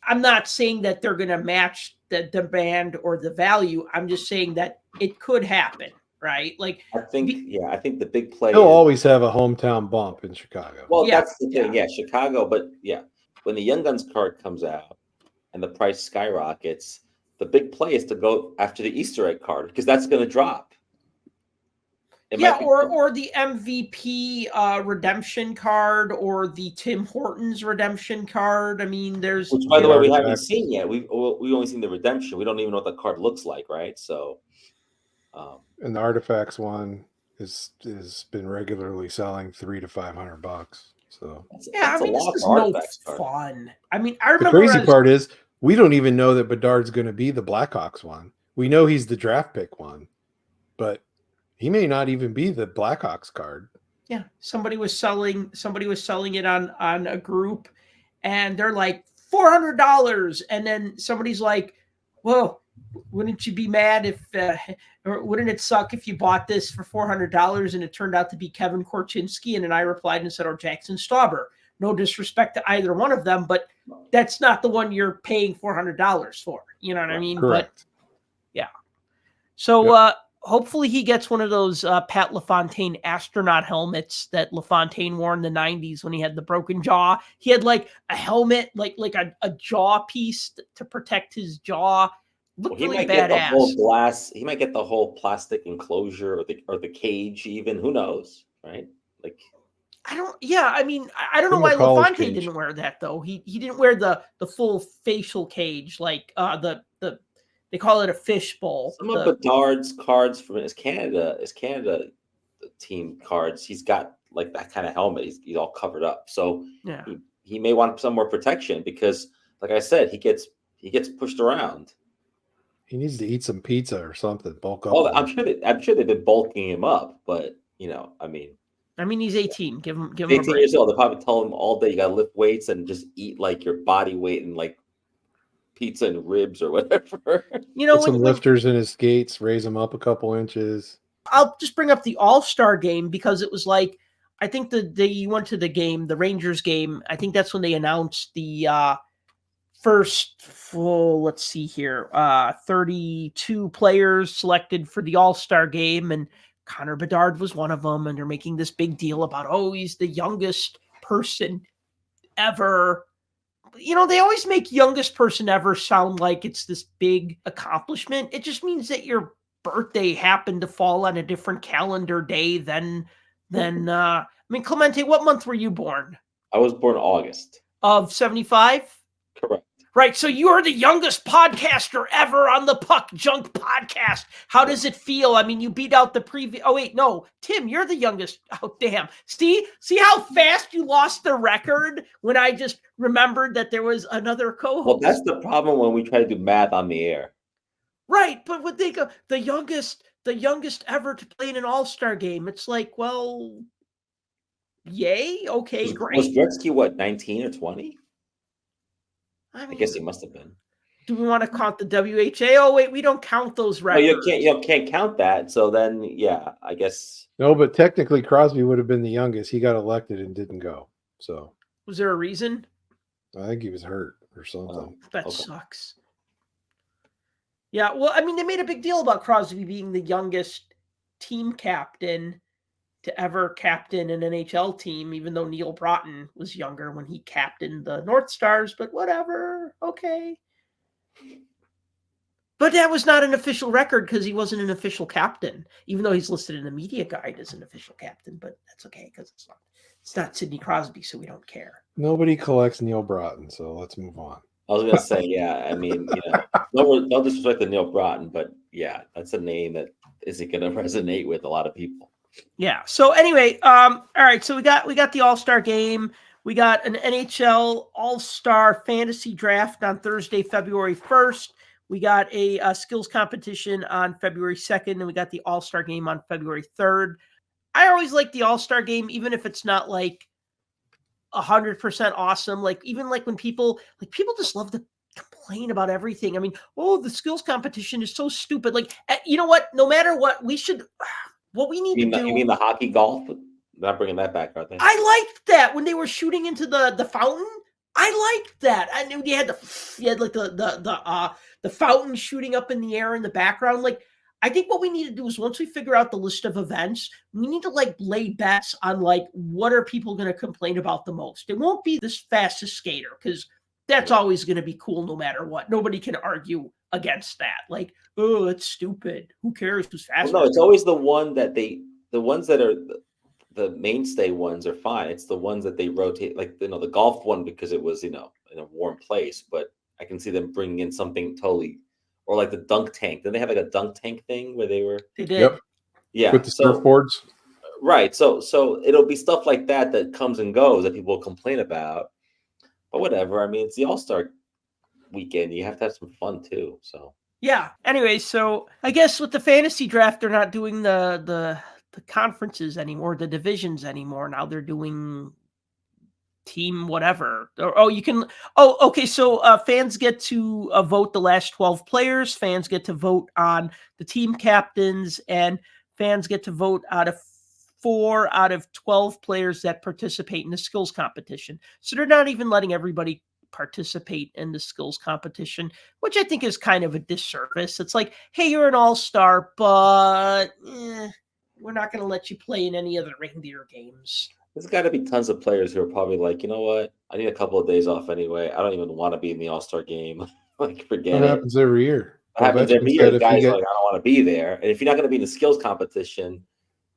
I'm not saying that they're going to match the demand or the value. I'm just saying that it could happen, right? Like I think the big play. He'll always have a hometown bump in Chicago. Well, that's the thing. Yeah, Chicago. But when the Young Guns card comes out and the price skyrockets, the big play is to go after the Easter egg card because that's going to drop. Or the MVP redemption card or the Tim Hortons redemption card. I mean, there's which, by the way, we haven't seen yet. We've only seen the redemption. We don't even know what the card looks like, right? So, and the artifacts one is been regularly selling $300 to $500. So this is no fun. I mean, I remember the crazy part is we don't even know that Bedard's going to be the Blackhawks one. We know he's the draft pick one, but he may not even be the Blackhawks card. Yeah, somebody was selling it on a group, and they're like $400, and then somebody's like, "Whoa, wouldn't you be mad if, or wouldn't it suck if you bought this for $400 and it turned out to be Kevin Korchinski?" And then I replied and said, "Or Jackson Stauber." No disrespect to either one of them, but that's not the one you're paying $400 for. You know what I mean? Correct. But yeah, so. Hopefully he gets one of those Pat LaFontaine astronaut helmets that LaFontaine wore in the 90s when he had the broken jaw. He had like a helmet, like a jaw piece to protect his jaw. Looked really badass. Get the whole glass. He might get the whole plastic enclosure or the cage even. Who knows, right? Like I don't know why LaFontaine didn't wear that though. He didn't wear the full facial cage like the they call it a fishbowl. Some of Bedard's cards from his Canada team cards, he's got like that kind of helmet. He's all covered up. So he may want some more protection because, like I said, he gets pushed around. He needs to eat some pizza or something. Bulk up. Oh, I'm sure they've been bulking him up, but I mean, he's 18. Give him 18 years old. They'll probably tell him all day you gotta lift weights and just eat like your body weight and like pizza and ribs or whatever. Put some lifters in his skates, raise them up a couple inches. I'll just bring up the All-Star game because it was like, I think you went to the game, the Rangers game. I think that's when they announced the first, let's see here, 32 players selected for the All-Star game. And Connor Bedard was one of them. And they're making this big deal about, he's the youngest person ever. They always make youngest person ever sound like it's this big accomplishment. It just means that your birthday happened to fall on a different calendar day than Clemente, what month were you born? I was born August. Of 75? Correct. Right. So you are the youngest podcaster ever on the Puck Junk podcast. How does it feel? I mean, you beat out the previous. Oh, wait, no. Tim, you're the youngest. Oh, damn. See how fast you lost the record when I just remembered that there was another co-host. Well, that's the problem when we try to do math on the air. Right. But when they go, the youngest ever to play in an all-star game, it's like, well, yay. Okay, great. Was Gretzky, 19 or 20? I guess he must have been. Do we want to count the WHA? Oh wait, we don't count those records. No, you can't count that. So then, yeah, I guess. No, but technically Crosby would have been the youngest. He got elected and didn't go. So was there a reason? I think he was hurt or something. That sucks. Yeah, well, I mean, they made a big deal about Crosby being the youngest team captain to ever captain an NHL team, even though Neil Broughton was younger when he captained the North Stars, but whatever. Okay. But that was not an official record because he wasn't an official captain, even though he's listed in the media guide as an official captain, but that's okay because it's not Sidney Crosby, so we don't care. Nobody collects Neil Broughton, so let's move on. I was gonna say, yeah. I mean, no disrespect to Neil Broughton, but yeah, that's a name that isn't gonna resonate with a lot of people. Yeah. So anyway, all right. So we got the All-Star game. We got an NHL All-Star fantasy draft on Thursday, February 1st. We got a skills competition on February 2nd, and we got the All-Star game on February 3rd. I always like the All-Star game, even if it's not like 100% awesome. Like even like when people just love to complain about everything. I mean, oh, the skills competition is so stupid. Like, you know what? No matter what, what we need to do. You mean the hockey golf? Not bringing that back, are they? I liked that when they were shooting into the fountain. I liked that. I knew you had like the fountain shooting up in the air in the background. Like, I think what we need to do is once we figure out the list of events, we need to like lay bets on like what are people going to complain about the most. It won't be this fastest skater because that's always going to be cool no matter what. Nobody can argue against that. Like, oh, it's stupid. Who cares who's fast? Well, no, it's always the ones that are the mainstay ones are fine. It's the ones that they rotate, like the golf one because it was in a warm place. But I can see them bringing in something totally, or like the dunk tank. Did they have like a dunk tank thing where they were? They did. Yep. Yeah. With the surfboards. Right. So it'll be stuff like that comes and goes that people complain about. But whatever. I mean, it's the All-Star weekend. You have to have some fun too. So yeah. Anyway, so I guess with the fantasy draft, they're not doing the conferences anymore, the divisions anymore. Now they're doing team whatever. Okay. So fans get to vote the last 12 players. Fans get to vote on the team captains, and fans get to vote out of 4 out of 12 players that participate in the skills competition. So they're not even letting everybody participate in the skills competition, which I think is kind of a disservice. It's like, hey, you're an all-star, but we're not going to let you play in any other reindeer games. There's got to be tons of players who are probably like, you know what? I need a couple of days off anyway. I don't even want to be in the All-Star game. Like, forget it. That happens every year. It happens every year. The guys are like, I don't want to be there. And if you're not going to be in the skills competition,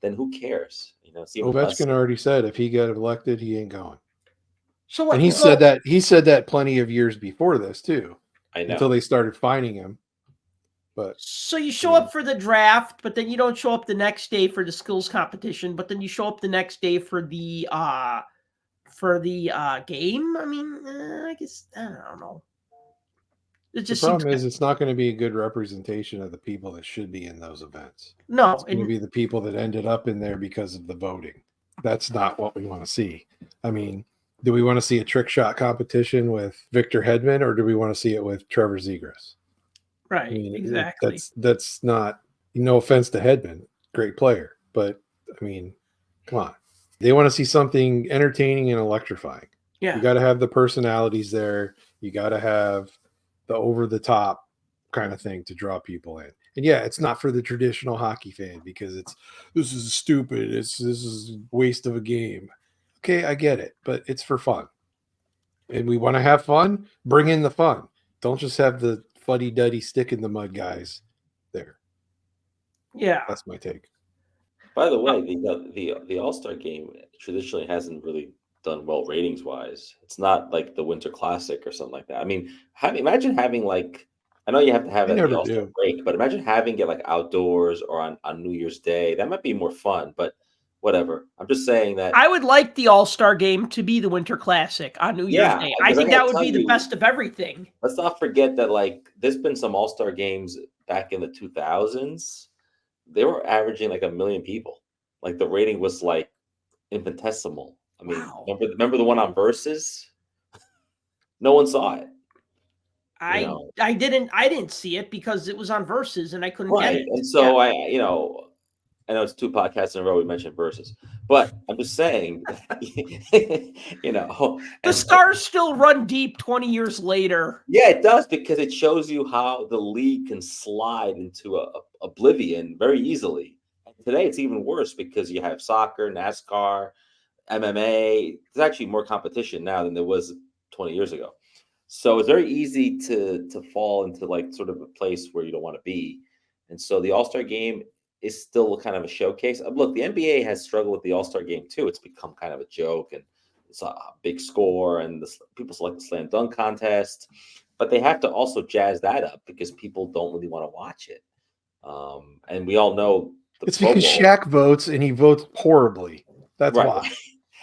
then who cares? Ovechkin already said if he got elected, he ain't going. So what? And he said that plenty of years before this too. I know. Until they started finding him. But so you show up for the draft, but then you don't show up the next day for the skills competition, but then you show up the next day for the game. I mean, I guess I don't know. It just the problem is it's not going to be a good representation of the people that should be in those events. No, it's going to be the people that ended up in there because of the voting. That's not what we want to see. I mean, do we want to see a trick shot competition with Victor Hedman, or do we want to see it with Trevor Zegras? Right, I mean, exactly. That's not, no offense to Hedman, great player, but I mean, come on. They want to see something entertaining and electrifying. Yeah. You got to have the personalities there. You got to have the over-the-top kind of thing to draw people in. And yeah, it's not for the traditional hockey fan because this is stupid. This is a waste of a game. Okay, I get it, but it's for fun. And we want to have fun, bring in the fun. Don't just have the fuddy-duddy stick in the mud guys there. Yeah. That's my take. By the way, the All-Star game traditionally hasn't really done well ratings-wise. It's not like the Winter Classic or something like that. I mean, imagine having like, I know you have to have the All-Star break, but imagine having it like outdoors or on New Year's Day. That might be more fun, but whatever. I'm just saying that I would like the All-Star game to be the Winter Classic on New Year's Day. I think that would be the best of everything. Let's not forget that like there's been some All-Star games back in the 2000s. They were averaging like 1 million people. Like the rating was like infinitesimal. I mean, wow. remember the one on Versus? No one saw it. I didn't see it because it was on Versus and I couldn't get it. And so I know it's 2 podcasts in a row we mentioned Versus, but I'm just saying, the scars still run deep 20 years later. Yeah, it does, because it shows you how the league can slide into oblivion very easily. And today it's even worse because you have soccer, NASCAR, MMA. There's actually more competition now than there was 20 years ago. So it's very easy to fall into like sort of a place where you don't want to be. And so the All-Star game is still kind of a showcase. Look, the NBA has struggled with the All-Star game too. It's become kind of a joke, and it's a big score, and people select the slam dunk contest, but they have to also jazz that up because people don't really want to watch it. And we all know it's because Shaq votes, and he votes horribly. That's why.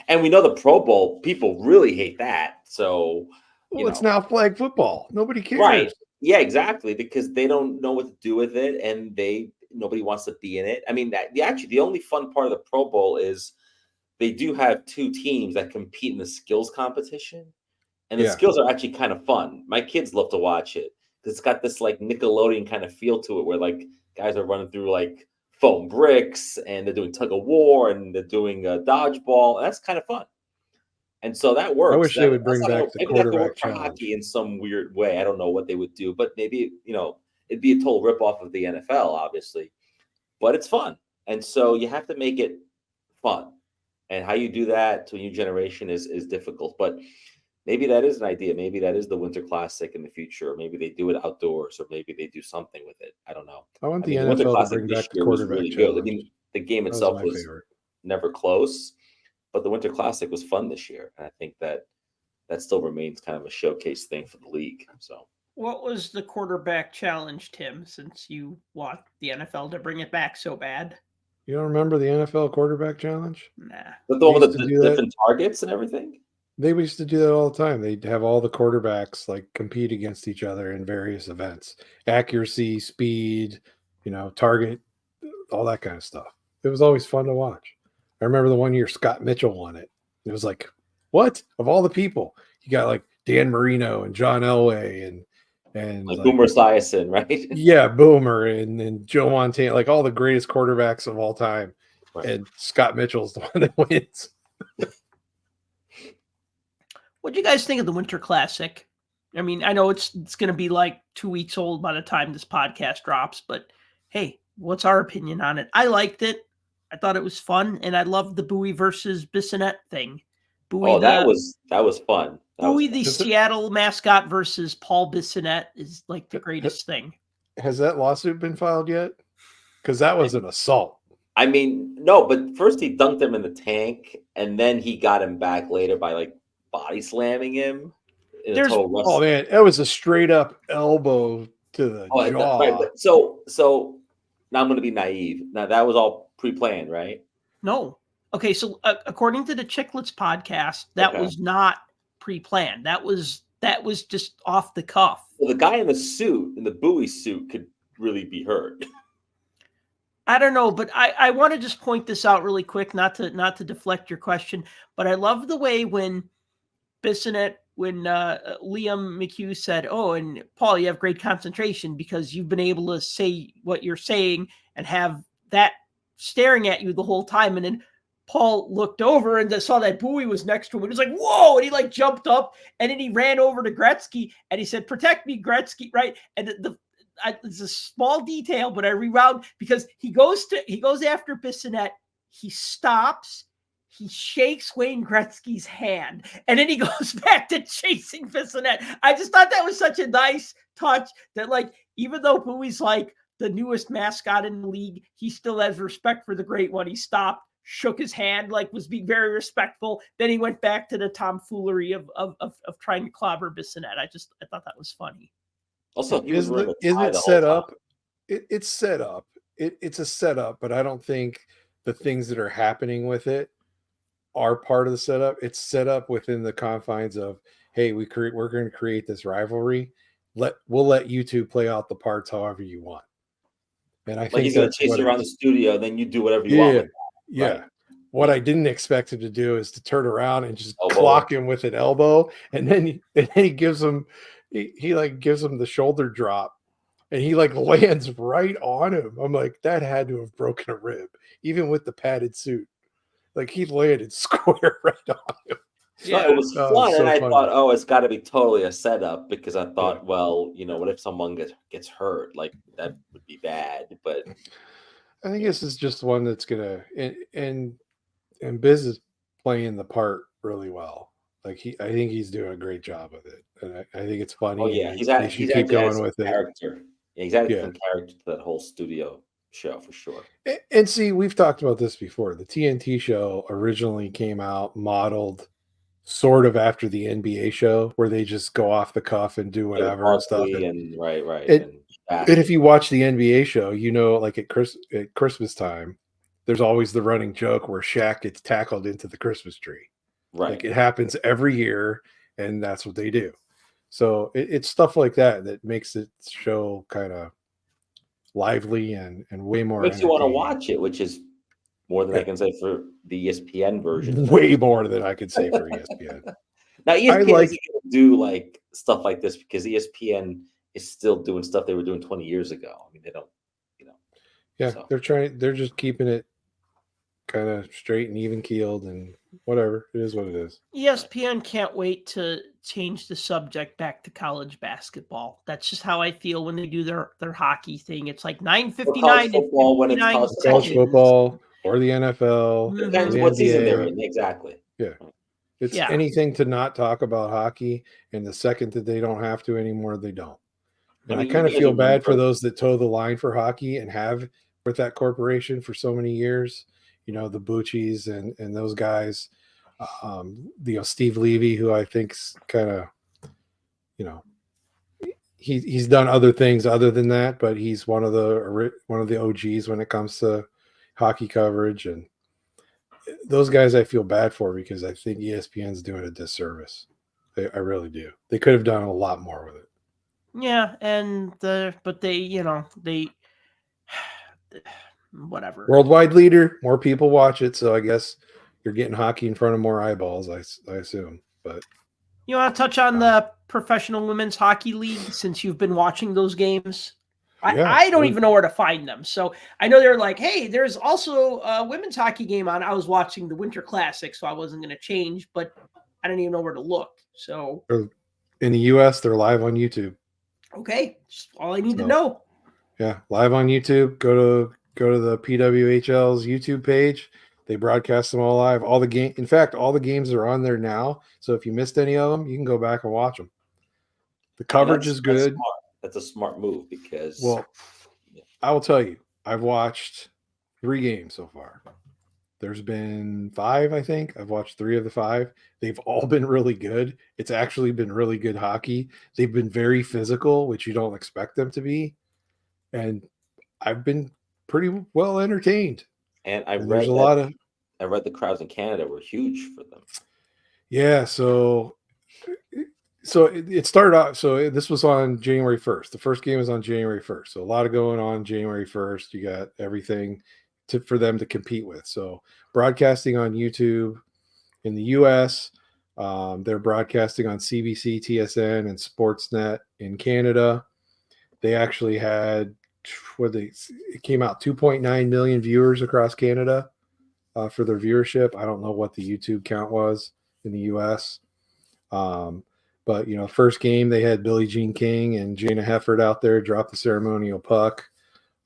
And we know the Pro Bowl, people really hate that. So, it's now flag football. Nobody cares. Right. Yeah, exactly. Because they don't know what to do with it, and nobody wants to be in it. I mean, the only fun part of the Pro Bowl is they do have 2 teams that compete in the skills competition. And the skills are actually kind of fun. My kids love to watch it because it's got this like Nickelodeon kind of feel to it, where like guys are running through like foam bricks, and they're doing tug of war, and they're doing dodgeball. That's kind of fun. And so that works. I wish they would bring back the quarterback challenge. Hockey in some weird way. I don't know what they would do, but maybe, it'd be a total ripoff of the NFL, obviously. But it's fun. And so you have to make it fun. And how you do that to a new generation is difficult. But maybe that is an idea. Maybe that is the Winter Classic in the future. Or maybe they do it outdoors, or maybe they do something with it. I don't know. I want the NFL to bring back the quarterback challenge. Really good. I mean, the game itself was never close, but the Winter Classic was fun this year. And I think that still remains kind of a showcase thing for the league. So, what was the quarterback challenge, Tim, since you want the NFL to bring it back so bad? You don't remember the NFL quarterback challenge? Nah. But the one with the different targets and everything? They used to do that all the time. They'd have all the quarterbacks like compete against each other in various events. Accuracy, speed, target, all that kind of stuff. It was always fun to watch. I remember the one year Scott Mitchell won it. It was like, what? Of all the people, you got like Dan Marino and John Elway and like Boomer Esiason, right? Yeah, Boomer and Joe Montana, like all the greatest quarterbacks of all time. Right. And Scott Mitchell's the one that wins. What do you guys think of the Winter Classic? I mean, I know it's going to be like 2 weeks old by the time this podcast drops, but hey, what's our opinion on it? I liked it. I thought it was fun, and I loved the Bowie versus Bissonnette thing. Bowie, that was fun. Bowie, the Seattle mascot, versus Paul Bissonnette is like the greatest thing. Has that lawsuit been filed yet? Because that was an assault. I mean, no, but first he dunked him in the tank, and then he got him back later by like body slamming him. Oh man, that was a straight up elbow to the jaw. Right. So now I'm going to be naive. Now that was all pre-planned, right? No. Okay, so according to the Chicklets podcast, that was not pre-planned. That was just off the cuff. Well, the guy in the Bowie suit, could really be hurt. I don't know, but I want to just point this out really quick, not to deflect your question, but I love the way when Bissonnette, when Liam McHugh said, "Oh, and Paul, you have great concentration because you've been able to say what you're saying and have that staring at you the whole time," and then Paul looked over and saw that Bowie was next to him. And he was like, whoa. And he like jumped up and then he ran over to Gretzky and he said, "Protect me, Gretzky." Right. And it's a small detail, but I rewound because he goes after Bissonnette. He stops. He shakes Wayne Gretzky's hand and then he goes back to chasing Bissonnette. I just thought that was such a nice touch that, like, even though Bowie's like the newest mascot in the league, he still has respect for the great one. He stopped, shook his hand, like was being very respectful. Then he went back to the tomfoolery of trying to clobber Bissonnette. I thought that was funny. Also, is it set up? It's set up. It's a setup, but I don't think the things that are happening with it are part of the setup. It's set up within the confines of, hey, we're going to create this rivalry. We'll let you two play out the parts however you want. And I think he's going to chase you around the studio, then you do whatever you want. Yeah. Right. What I didn't expect him to do is to turn around and just clock him with an elbow, and then he gives him he like gives him the shoulder drop, and he like lands right on him. I'm like, that had to have broken a rib, even with the padded suit. Like he landed square right on him. No, it was Oh, fun, so and I funny. thought, oh, it's got to be totally a setup because I thought, well, what if someone gets hurt? Like that would be bad. But I think this is just one that's gonna and Biz is playing the part really well. Like I think he's doing a great job with it, and I think it's funny. oh yeah, And he's they should keep going with it. character. Yeah, he's added Yeah. some character to that whole studio show for sure. And see, we've talked about this before. The TNT show originally came out modeled sort of after the NBA show, where they just go off the cuff and do whatever and stuff. And right. And if you watch the NBA show, like at Christmas time, there's always the running joke where Shaq gets tackled into the Christmas tree. Right. Like it happens every year, and that's what they do. So it's stuff like that makes it show kind of lively and way more. Makes you want to watch it, which is more than I can say for the ESPN version. Way more than I could say for ESPN. Now ESPN isn't going to do like stuff like this because ESPN is still doing stuff they were doing 20 years ago. I mean, they don't, Yeah, so. they're just keeping it kind of straight and even keeled and whatever. It is what it is. ESPN can't wait to change the subject back to college basketball. That's just how I feel when they do their hockey thing. It's like 9:59 football when it's college football or the NFL. Depends what season they're in. Exactly. Yeah. It's anything to not talk about hockey, and the second that they don't have to anymore, they don't. And I kind of feel bad for those that toe the line for hockey and have with that corporation for so many years. The Bucci's and those guys. Steve Levy, who I think's kind of, he's done other things other than that, but he's one of the OGs when it comes to hockey coverage. And those guys I feel bad for because I think ESPN's doing a disservice. I really do. They could have done a lot more with it. Yeah, but they whatever. Worldwide leader, more people watch it, so I guess you're getting hockey in front of more eyeballs, I assume. But you want to touch on the Professional Women's Hockey League since you've been watching those games? I don't even know where to find them. So I know they're like, hey, there's also a women's hockey game on. I was watching the Winter Classic, so I wasn't going to change, but I didn't even know where to look. So in the U.S., they're live on YouTube. Okay, just all I need to know. Yeah, live on YouTube. Go to the PWHL's YouTube page. They broadcast them all live. All the game, in fact, all the games are on there now. So if you missed any of them, you can go back and watch them. The coverage is good. That's a smart move because, I will tell you, I've watched 3 games so far. There's been 5, I think. I've watched 3 of the 5. They've all been really good. It's actually been really good hockey. They've been very physical, which you don't expect them to be. And I've been pretty well entertained. And I read the crowds in Canada were huge for them. Yeah, so it started off. So this was on January 1st. The first game was on January 1st. So a lot of going on January 1st. You got everything for them to compete with. So broadcasting on YouTube in the U.S. They're broadcasting on CBC, TSN, and Sportsnet in Canada. They actually had it came out 2.9 million viewers across Canada for their viewership. I don't know what the YouTube count was in the U.S. But first game they had Billie Jean King and Jana Hefford out there drop the ceremonial puck.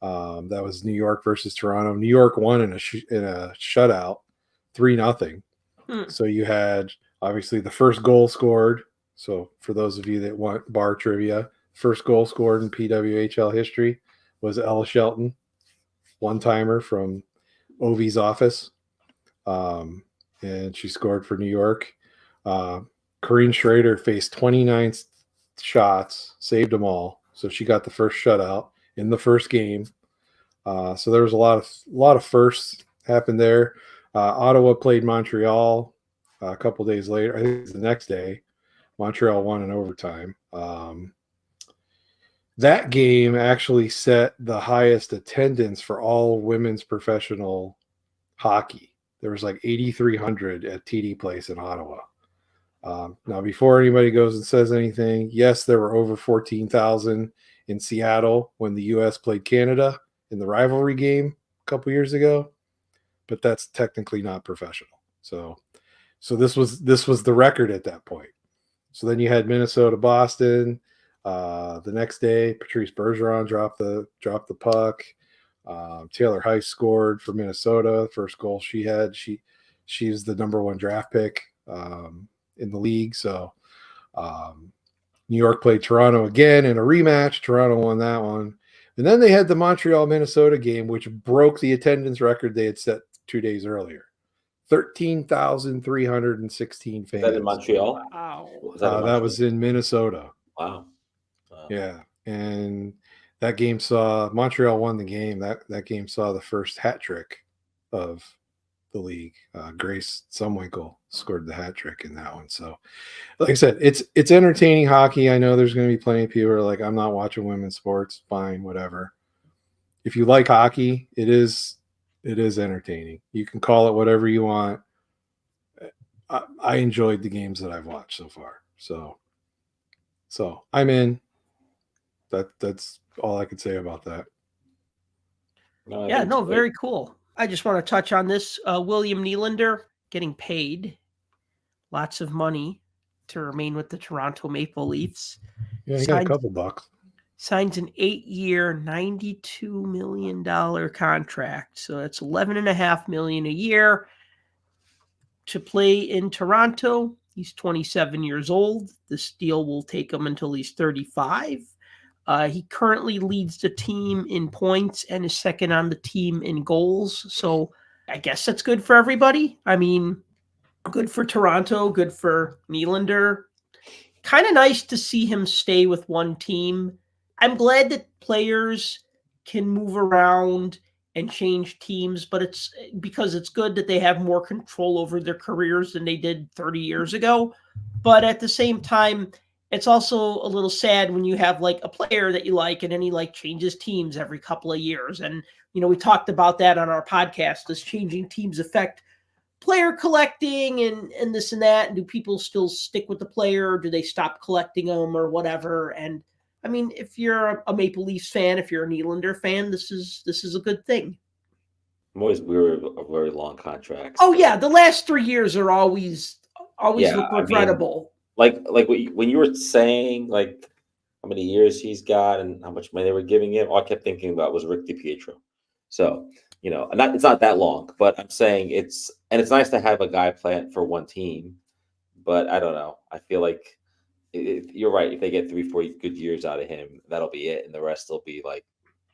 That was New York versus Toronto. New York won in a shutout, 3-0. So you had obviously the first goal scored. So for those of you that want bar trivia, first goal scored in PWHL history was Ella Shelton, one-timer from Ovi's office. And she scored for New York. Corrine Schrader faced 29 shots, saved them all. So she got the first shutout in the first game. So there was a lot of firsts happened there. Ottawa played Montreal a couple days later. I think it was the next day. Montreal won in overtime. That game actually set the highest attendance for all women's professional hockey. There was like 8,300 at TD Place in Ottawa. Now, before anybody goes and says anything, yes, there were over 14,000 in Seattle when the U.S. played Canada in the rivalry game a couple years ago, but that's technically not professional. So this was the record at that point. So then you had Minnesota, Boston. The next day, Patrice Bergeron dropped the puck. Taylor Heiss scored for Minnesota. First goal she had. She's the number 1 draft pick in the league. So New York played Toronto again in a rematch. Toronto won that one. And then they had the Montreal-Minnesota game, which broke the attendance record they had set 2 days earlier. 13,316 fans. Is that in Montreal? Wow. That was in Minnesota. Wow. Yeah. And that game saw Montreal won the game. That game saw the first hat trick of the league. Grace Sumwinkle scored the hat trick in that one. So, like I said, it's entertaining hockey. I know there's going to be plenty of people who are like, I'm not watching women's sports. Fine, whatever. If you like hockey, it is entertaining. You can call it whatever you want. I enjoyed the games that I've watched so far. So I'm in. That's all I could say about that. Very cool. I just want to touch on this. William Nylander getting paid lots of money to remain with the Toronto Maple Leafs. Yeah, he got a couple bucks. Signs an 8-year, $92 million contract. So that's $11.5 million a year to play in Toronto. He's 27 years old. This deal will take him until he's 35. He currently leads the team in points and is second on the team in goals. So I guess that's good for everybody. I mean, good for Toronto, good for Nylander. Kind of nice to see him stay with one team. I'm glad that players can move around and change teams, but it's because it's good that they have more control over their careers than they did 30 years ago. But at the same time, it's also a little sad when you have like a player that you like and then he like changes teams every couple of years. And, we talked about that on our podcast. Does changing teams affect player collecting and this and that? And do people still stick with the player? Or do they stop collecting them or whatever? And I mean, if you're a Maple Leafs fan, if you're a Nylander fan, this is a good thing. I'm always weary of very long contracts. Oh yeah, the last 3 years are always look regrettable. When you were saying like how many years he's got and how much money they were giving him, all I kept thinking about was Rick DiPietro. So it's not that long, but I'm saying it's nice to have a guy playing for one team, but I don't know. I feel like you're right. If they get 3-4 good years out of him, that'll be it, and the rest will be like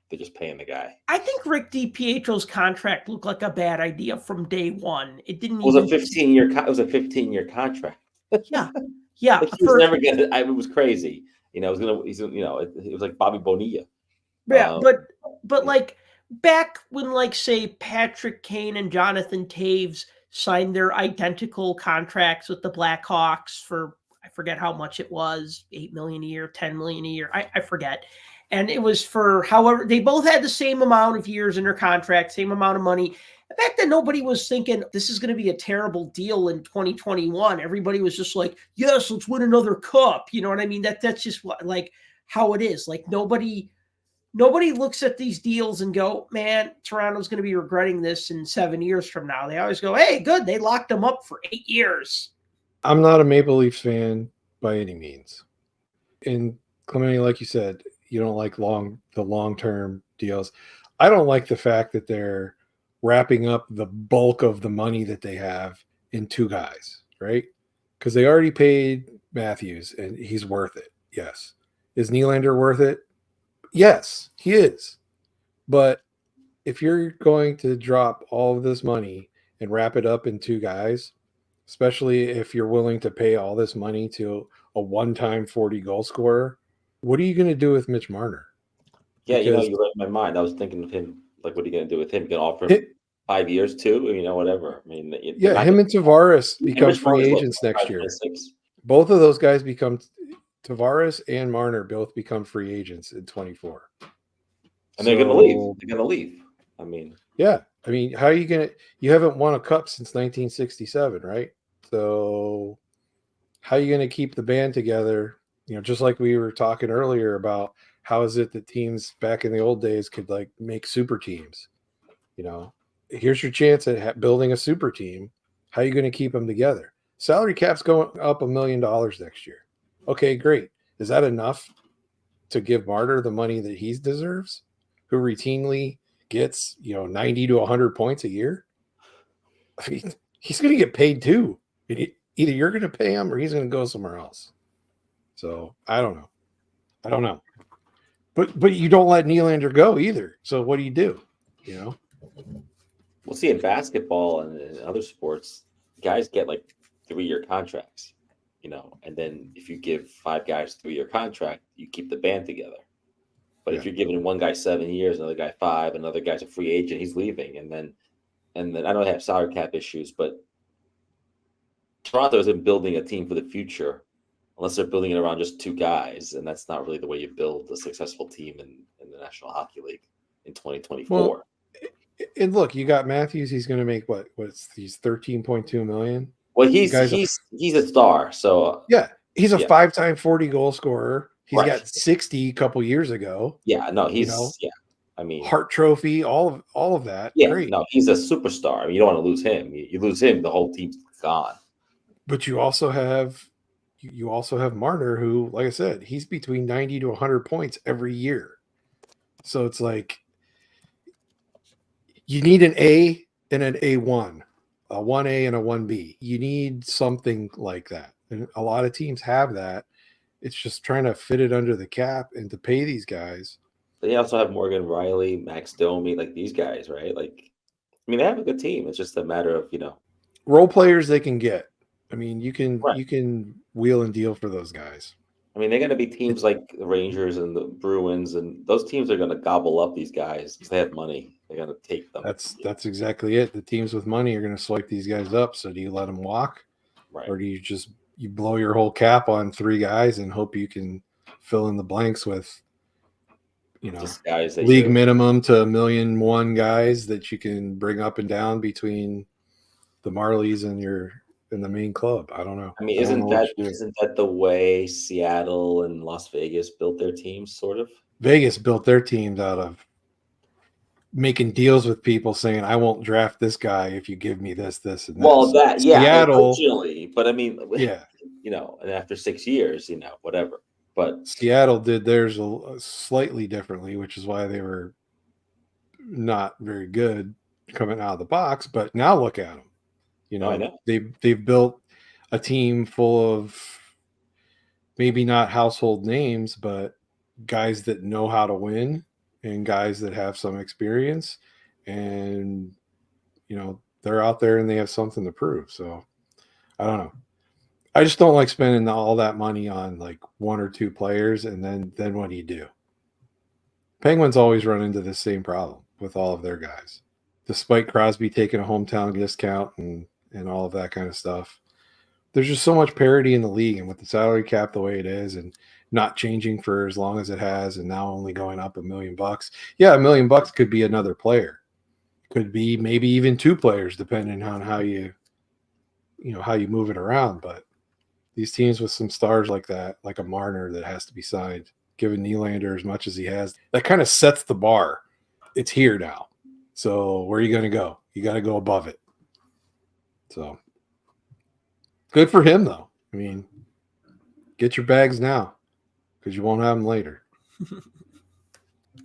they're just paying the guy. I think Rick DiPietro's contract looked like a bad idea from day one. It didn't. It was a 15-year. It was a 15-year contract. Yeah. Like he was never gonna. It was crazy. It was gonna. It was like Bobby Bonilla. Yeah, but like back when, like, say Patrick Kane and Jonathan Taves signed their identical contracts with the Blackhawks for, I forget how much it was, $8 million a year, $10 million a year. I forget. And it was for however they both had the same amount of years in their contract, same amount of money. Back then, nobody was thinking this is going to be a terrible deal in 2021. Everybody was just like, yes, let's win another cup. You know what I mean? That's just what, like, how it is. Like nobody looks at these deals and go, man, Toronto's going to be regretting this in 7 years from now. They always go, hey, good. They locked them up for 8 years. I'm not a Maple Leafs fan by any means. And Clemente, like you said, you don't like the long-term deals. I don't like the fact that they're wrapping up the bulk of the money that they have in two guys, right? Because they already paid Matthews, and he's worth it. Yes. Is Nylander worth it? Yes, he is. But if you're going to drop all of this money and wrap it up in two guys, especially if you're willing to pay all this money to a one-time 40-goal scorer, what are you going to do with Mitch Marner? Yeah, because, you read my mind. I was thinking of him. Like, what are you going to do with him? You can offer him 5 years too, whatever. I mean, him and Tavares become free agents next year. Both of those guys become Tavares and Marner both become free agents in 24. And they're going to leave. They're going to leave. I mean, yeah. I mean, how are you going to? You haven't won a cup since 1967, right? So how are you going to keep the band together? Just like we were talking earlier about how is it that teams back in the old days could like make super teams? Here's your chance at building a super team. How are you going to keep them together? Salary cap's going up $1 million next year. Okay, great. Is that enough to give Martyr the money that he deserves, who routinely gets 90 to 100 points a year? I mean, he's going to get paid too. Either you're going to pay him or he's going to go somewhere else. So I don't know. But you don't let Nylander go either. So what do you do? We'll see in basketball and in other sports, guys get like 3-year contracts, and then if you give 5 guys 3-year contract, you keep the band together. But if you're giving one guy 7 years, another guy 5, another guy's a free agent, he's leaving, and then I know they have salary cap issues, but Toronto isn't building a team for the future unless they're building it around just 2 guys, and that's not really the way you build a successful team in the National Hockey League in 2024. Well, and look, you got Matthews. He's going to make he's $13.2 million. Well, he's a star. So yeah, he's a 5-time 40 goal scorer. He's right. got 60 a couple years ago. Yeah, no, he's I mean, Hart Trophy, all of that. Yeah, great. No, he's a superstar. I mean, you don't want to lose him. You lose him, the whole team's gone. But you also have Marner, who, like I said, he's between 90 to 100 points every year. So it's like you need an A and an A1, a 1A and a 1B. You need something like that. And a lot of teams have that. It's just trying to fit it under the cap and to pay these guys. They also have Morgan Riley, Max Domi, like these guys, right? Like, I mean, they have a good team. It's just a matter of, role players they can get. I mean, you can wheel and deal for those guys. I mean, they're going to be teams like the Rangers and the Bruins, and those teams are going to gobble up these guys because they have money. They're going to take them. That's exactly it. The teams with money are going to swipe these guys up. So do you let them walk, right? Or do you just blow your whole cap on 3 guys and hope you can fill in the blanks with, just guys that league minimum to $1.1 million guys that you can bring up and down between the Marlies and the main club? I don't know. I mean, isn't that the way Seattle and Las Vegas built their teams, sort of? Vegas built their teams out of making deals with people saying, I won't draft this guy if you give me this, and this. Well, Seattle, originally, but I mean, and after 6 years, whatever. But Seattle did theirs slightly differently, which is why they were not very good coming out of the box. But now look at them. I know. They've built a team full of maybe not household names, but guys that know how to win and guys that have some experience, and they're out there and they have something to prove. So I don't know. I just don't like spending all that money on like 1 or 2 players, and then what do you do? Penguins always run into the same problem with all of their guys, despite Crosby taking a hometown discount and all of that kind of stuff. There's just so much parity in the league, and with the salary cap the way it is and not changing for as long as it has, and now only going up $1 million. Yeah, $1 million could be another player. Could be maybe even 2 players, depending on how you move it around. But these teams with some stars like that, like a Marner that has to be signed, given Nylander as much as he has, that kind of sets the bar. It's here now. So where are you going to go? You got to go above it. So good for him, though. I mean, get your bags now because you won't have them later.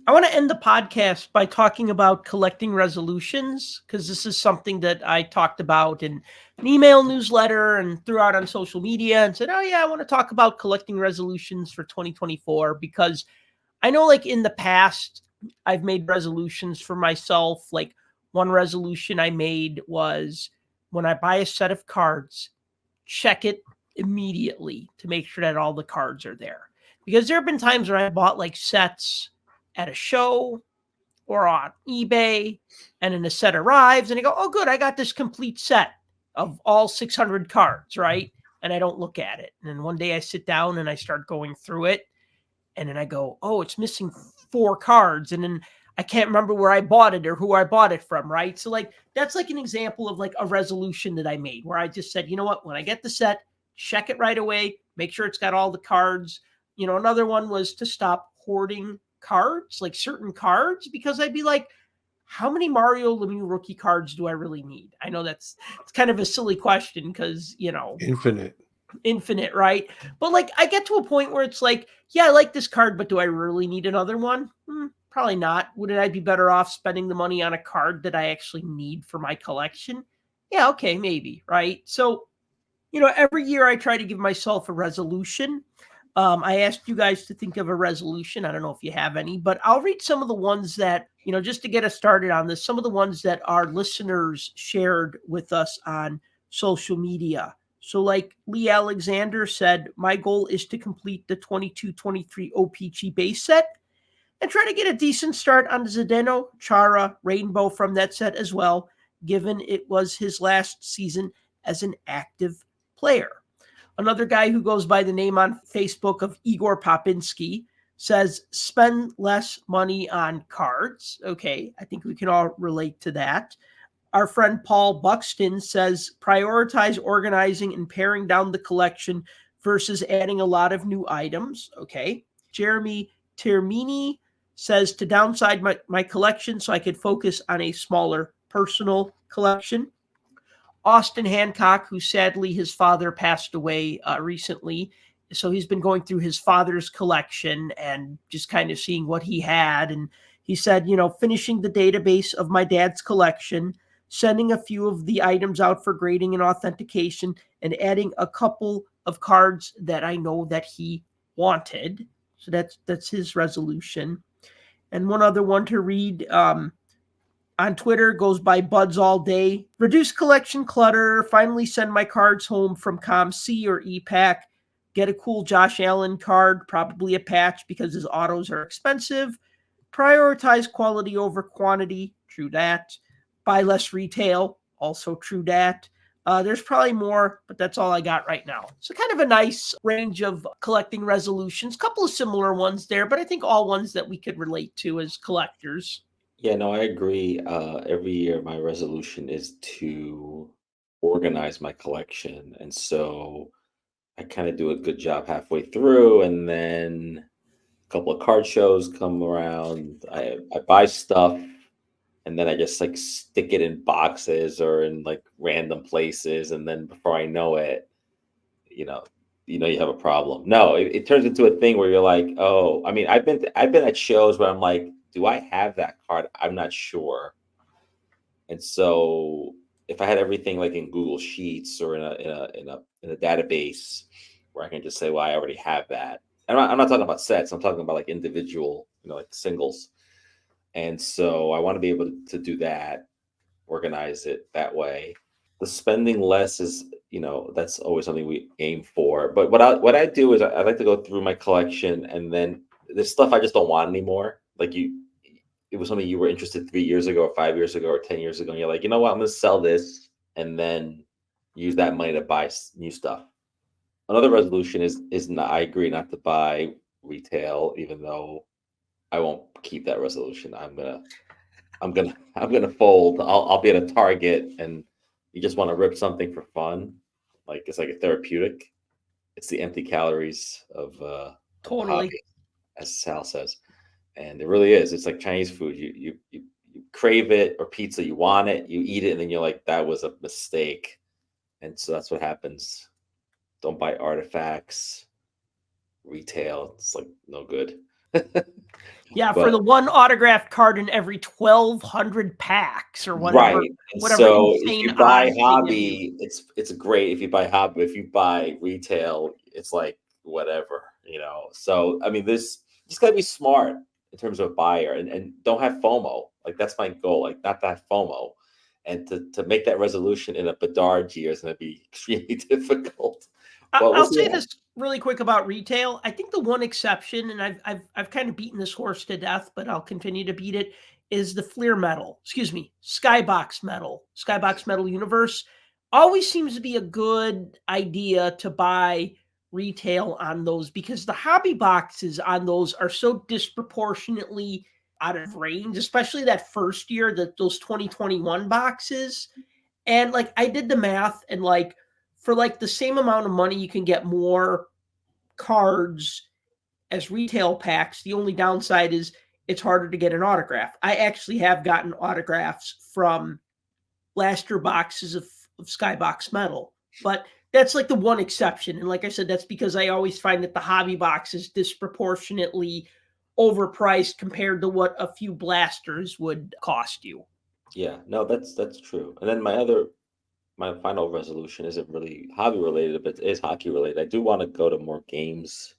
I want to end the podcast by talking about collecting resolutions, because this is something that I talked about in an email newsletter and threw out on social media and said, oh yeah, I want to talk about collecting resolutions for 2024, because I know like in the past, I've made resolutions for myself. Like one resolution I made was when I buy a set of cards, check it immediately to make sure that all the cards are there. Because there have been times where I bought like sets at a show or on eBay, and then the set arrives and I go, oh good, I got this complete set of all 600 cards, right? And I don't look at it. And then one day I sit down and I start going through it, and then I go, oh, it's missing 4 cards. And then I can't remember where I bought it or who I bought it from, right? So like, that's like an example of like a resolution that I made where I just said, you know what, when I get the set, check it right away, make sure it's got all the cards. Another one was to stop hoarding cards, like certain cards, because I'd be like, how many Mario Lemieux rookie cards do I really need? I know it's kind of a silly question because, infinite, right? But like, I get to a point where it's like, yeah, I like this card, but do I really need another one? Probably not. Would I be better off spending the money on a card that I actually need for my collection? Yeah, okay, maybe, right? So, every year I try to give myself a resolution. I asked you guys to think of a resolution. I don't know if you have any, but I'll read some of the ones that, just to get us started on this, some of the ones that our listeners shared with us on social media. So like Lee Alexander said, my goal is to complete the 22-23 OPG base set and try to get a decent start on the Zdeno, Chara, Rainbow from that set as well, given it was his last season as an active player. Another guy who goes by the name on Facebook of Igor Popinski says, spend less money on cards. Okay, I think we can all relate to that. Our friend Paul Buxton says, prioritize organizing and paring down the collection versus adding a lot of new items. Okay. Jeremy Termini says, to downside my collection so I could focus on a smaller personal collection. Austin Hancock, who sadly his father passed away recently, so he's been going through his father's collection and just kind of seeing what he had. And he said, finishing the database of my dad's collection, sending a few of the items out for grading and authentication, and adding a couple of cards that I know that he wanted. So that's his resolution. And one other one to read on Twitter goes by Buds All Day. Reduce collection clutter. Finally send my cards home from ComC or EPAC. Get a cool Josh Allen card, probably a patch because his autos are expensive. Prioritize quality over quantity. True that. Buy less retail. Also true that. There's probably more, but that's all I got right now. So kind of a nice range of collecting resolutions. Couple of similar ones there, but I think all ones that we could relate to as collectors. Yeah, no, I agree. Every year, my resolution is to organize my collection. And so I kind of do a good job halfway through. And then a couple of card shows come around. I buy stuff and then I just like stick it in boxes or in like random places. And then before I know it, you have a problem. No, it turns into a thing where you're like, oh, I mean, I've been at shows where I'm like, do I have that card? I'm not sure. And so if I had everything like in Google Sheets or in a database where I can just say, well, I already have that. And I'm not talking about sets. I'm talking about like individual, like singles. And so I want to be able to do that, organize it that way. The spending less is, that's always something we aim for. But what I do is I like to go through my collection, and then there's stuff I just don't want anymore. Like it was something you were interested 3 years ago or 5 years ago or 10 years ago. And you're like, you know what, I'm going to sell this and then use that money to buy new stuff. Another resolution is not, I agree not to buy retail, even though I won't keep that resolution. I'm gonna fold. I'll be at a Target and you just want to rip something for fun. Like it's like a therapeutic. It's the empty calories of totally, hobby, as Sal says. And it really is. It's like Chinese food. You crave it, or pizza. You want it. You eat it, and then you're like, that was a mistake. And so that's what happens. Don't buy artifacts. Retail. It's like no good. Yeah, for the one autographed card in every 1,200 packs or whatever. Right. And whatever so if you buy hobby, it's great. If you buy hobby, if you buy retail, it's like whatever, So I mean, this just gotta be smart in terms of buyer and don't have FOMO. Like that's my goal. Like not to have FOMO. And to make that resolution in a Bedard year is going to be extremely difficult. I'll say this really quick about retail. I think the one exception, and I've kind of beaten this horse to death, but I'll continue to beat it, is the Skybox Metal Universe. Always seems to be a good idea to buy retail on those because the hobby boxes on those are so disproportionately out of range, especially that first year, those 2021 boxes. And like I did the math, and like for like the same amount of money, you can get more cards as retail packs. The only downside is it's harder to get an autograph. I actually have gotten autographs from blaster boxes of Skybox Metal, but that's like the one exception. And like I said, that's because I always find that the hobby box is disproportionately overpriced compared to what a few blasters would cost you. Yeah, no, that's true. And then my final resolution isn't really hobby related, but it is hockey related. I do want to go to more games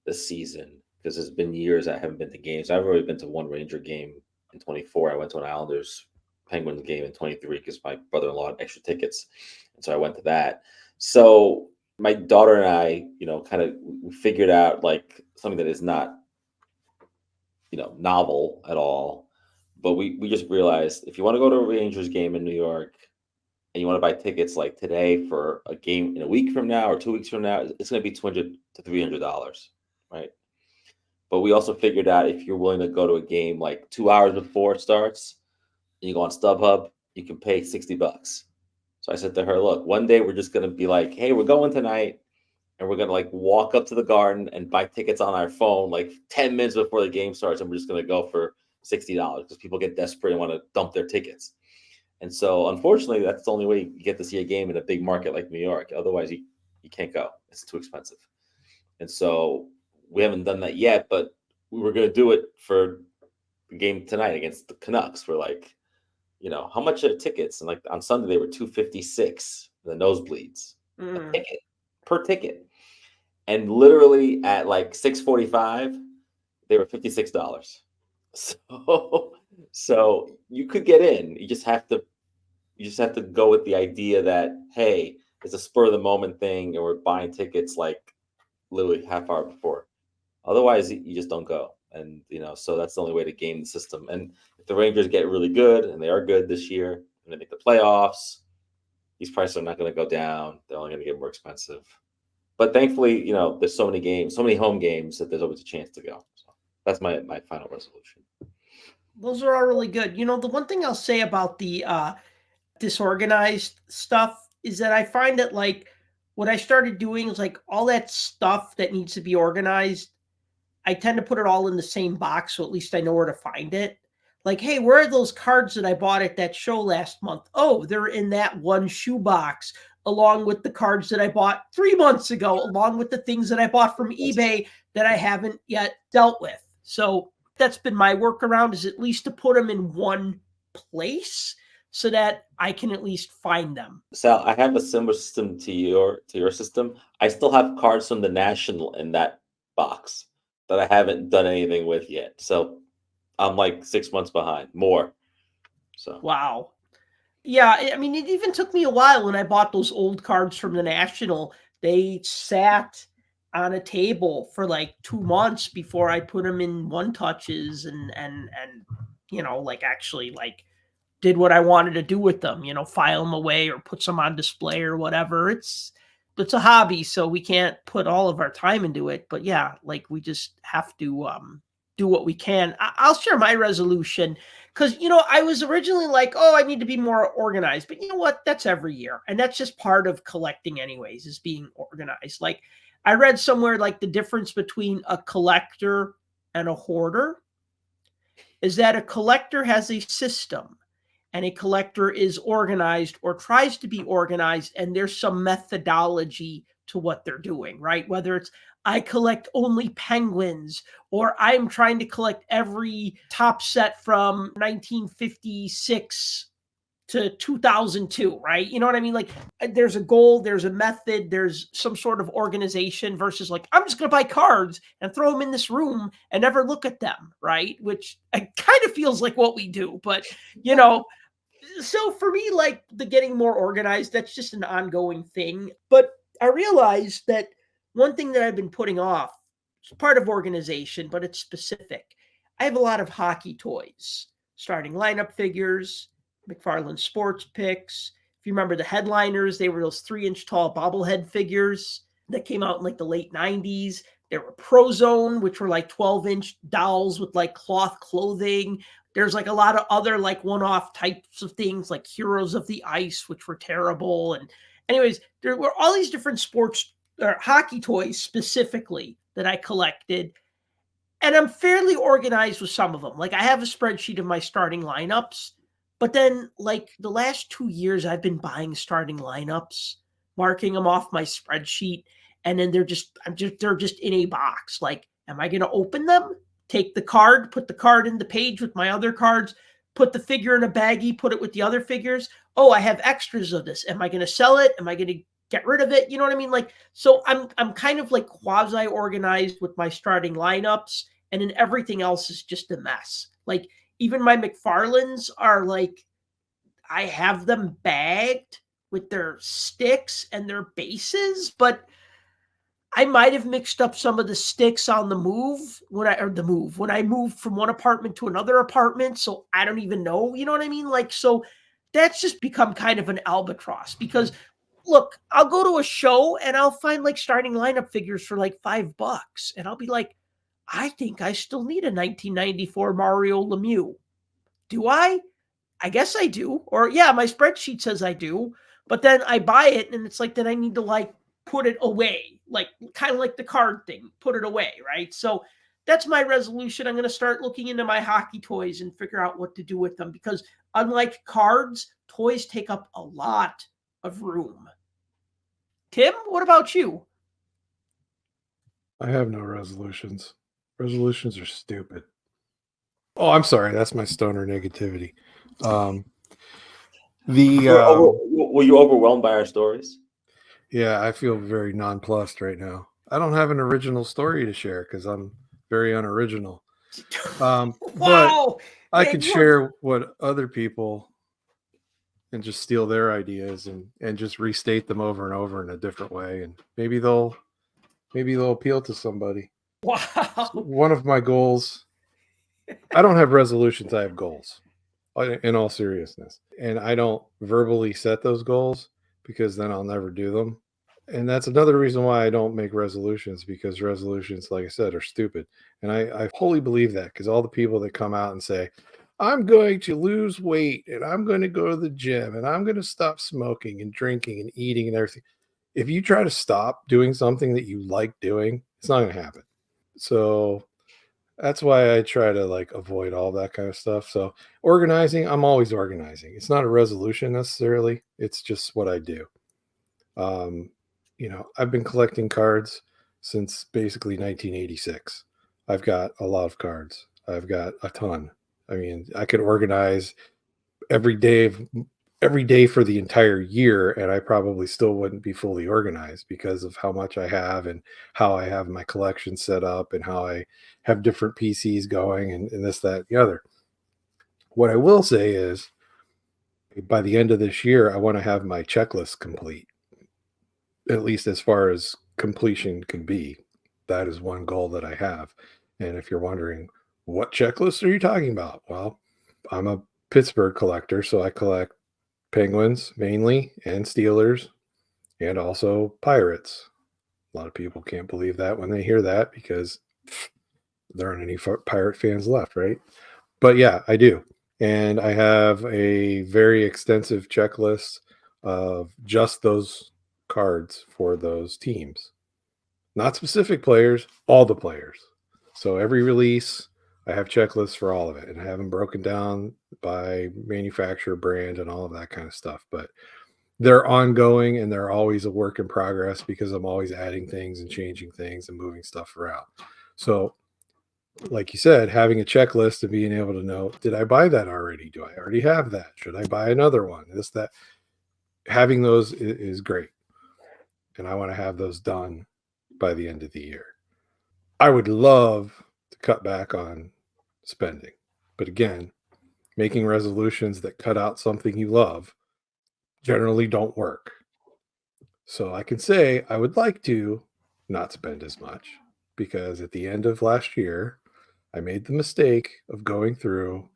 this season because there's been years I haven't been to games. I've already been to one Ranger game in 24. I went to an Islanders Penguins game in 23 because my brother-in-law had extra tickets. And so I went to that. So my daughter and I, kind of figured out like something that is not, novel at all. But we just realized if you want to go to a Rangers game in New York and you want to buy tickets like today for a game in a week from now or 2 weeks from now, it's going to be $200 to $300, right? But we also figured out if you're willing to go to a game like 2 hours before it starts and you go on StubHub, you can pay $60. So I said to her, look, one day we're just going to be like, hey, we're going tonight. And we're going to like walk up to the Garden and buy tickets on our phone like 10 minutes before the game starts. And we're just going to go for $60 because people get desperate and want to dump their tickets. And so unfortunately, that's the only way you get to see a game in a big market like New York. Otherwise, you can't go. It's too expensive. And so we haven't done that yet, but we were going to do it for the game tonight against the Canucks. We're like, how much are tickets? And like on Sunday, they were $256, the nosebleeds, a ticket per ticket. And literally at like 6:45, they were $56. So you could get in. You just have to go with the idea that, hey, it's a spur of the moment thing and we're buying tickets like literally half hour before. Otherwise, you just don't go. And, so that's the only way to game the system. And if the Rangers get really good, and they are good this year, and they make the playoffs, these prices are not going to go down. They're only going to get more expensive. But thankfully, there's so many games, so many home games that there's always a chance to go. So that's my final resolution. Those are all really good. The one thing I'll say about the disorganized stuff is that I find that like what I started doing is like all that stuff that needs to be organized, I tend to put it all in the same box, so at least I know where to find it. Like, hey, where are those cards that I bought at that show last month? Oh, they're in that one shoebox, along with the cards that I bought 3 months ago, along with the things that I bought from eBay that I haven't yet dealt with. So that's been my workaround, is at least to put them in one place so that I can at least find them. Sal, I have a similar system to your system. I still have cards from the National in that box that I haven't done anything with yet. So I'm like 6 months behind, more. So wow. Yeah, I mean, it even took me a while when I bought those old cards from the National. They sat on a table for like 2 months before I put them in one touches and like actually like did what I wanted to do with them, file them away or put some on display or whatever. It's a hobby, so we can't put all of our time into it. But yeah, like we just have to do what we can. I'll share my resolution because, I was originally like, oh, I need to be more organized. But you know what? That's every year. And that's just part of collecting anyways, is being organized. Like I read somewhere like the difference between a collector and a hoarder is that a collector has a system. And a collector is organized or tries to be organized, and there's some methodology to what they're doing, right? Whether it's I collect only Penguins, or I'm trying to collect every top set from 1956 to 2002, right? You know what I mean? Like there's a goal, there's a method, there's some sort of organization versus like, I'm just going to buy cards and throw them in this room and never look at them, right? Which kind of feels like what we do, but so for me, like the getting more organized, that's just an ongoing thing. But I realized that one thing that I've been putting off, it's part of organization, but it's specific. I have a lot of hockey toys, starting lineup figures, McFarland sports picks. If you remember the headliners, they were those 3-inch tall bobblehead figures that came out in like the late 90s. There were Prozone, which were like 12-inch dolls with like cloth clothing. There's like a lot of other like one-off types of things like Heroes of the Ice, which were terrible. anyways, there were all these different sports or hockey toys specifically that I collected. And I'm fairly organized with some of them. Like I have a spreadsheet of my starting lineups, but then like the last 2 years I've been buying starting lineups, marking them off my spreadsheet, and then they're just in a box. Like, am I going to open them? Take the card, put the card in the page with my other cards, put the figure in a baggie, put it with the other figures. Oh, I have extras of this. Am I going to sell it? Am I going to get rid of it? You know what I mean? Like, so I'm kind of like quasi organized with my starting lineups, and then everything else is just a mess. Like even my McFarlanes are like, I have them bagged with their sticks and their bases, but I might have mixed up some of the sticks on the move when I moved from one apartment to another apartment. So I don't even know, you know what I mean? Like, so that's just become kind of an albatross because look, I'll go to a show and I'll find like starting lineup figures for like $5. And I'll be like, I think I still need a 1994 Mario Lemieux. Do I? I guess I do. Or yeah, my spreadsheet says I do. But then I buy it and it's like, then I need to like put it away, like kind of like the card thing, put it away, right? So that's my resolution. I'm going to start looking into my hockey toys and figure out what to do with them because unlike cards, toys take up a lot of room. Tim, what about you? I have no resolutions. Resolutions are stupid. Oh, I'm sorry. That's my stoner negativity. Were you overwhelmed by our stories? Yeah, I feel very nonplussed right now. I don't have an original story to share because I'm very unoriginal. Wow, but I can share what other people and just steal their ideas and just restate them over and over in a different way, and maybe they'll appeal to somebody. Wow. One of my goals. I don't have resolutions. I have goals. In all seriousness, and I don't verbally set those goals because then I'll never do them. And that's another reason why I don't make resolutions, because resolutions, like I said, are stupid. And I wholly believe that because all the people that come out and say, I'm going to lose weight and I'm going to go to the gym and I'm going to stop smoking and drinking and eating and everything. If you try to stop doing something that you like doing, it's not going to happen. So that's why I try to like avoid all that kind of stuff. So organizing, I'm always organizing. It's not a resolution necessarily. It's just what I do. I've been collecting cards since basically 1986. I've got a lot of cards. I've got a ton. I mean, I could organize every day for the entire year, and I probably still wouldn't be fully organized because of how much I have and how I have my collection set up and how I have different PCs going and this, that, and the other. What I will say is by the end of this year, I want to have my checklist complete, at least as far as completion can be. That is one goal that I have. And if you're wondering, what checklist are you talking about? Well, I'm a Pittsburgh collector, so I collect Penguins mainly and Steelers and also Pirates. A lot of people can't believe that when they hear that because there aren't any Pirate fans left, right? But yeah, I do. And I have a very extensive checklist of just those cards for those teams. Not specific players, all the players. So every release, I have checklists for all of it, and I have them broken down by manufacturer, brand, and all of that kind of stuff. But they're ongoing and they're always a work in progress because I'm always adding things and changing things and moving stuff around. So, like you said, having a checklist and being able to know, did I buy that already? Do I already have that? Should I buy another one? This, that. Having those is great. And I want to have those done by the end of the year. I would love to cut back on spending. But again, making resolutions that cut out something you love generally don't work. So I can say I would like to not spend as much because at the end of last year, I made the mistake of going through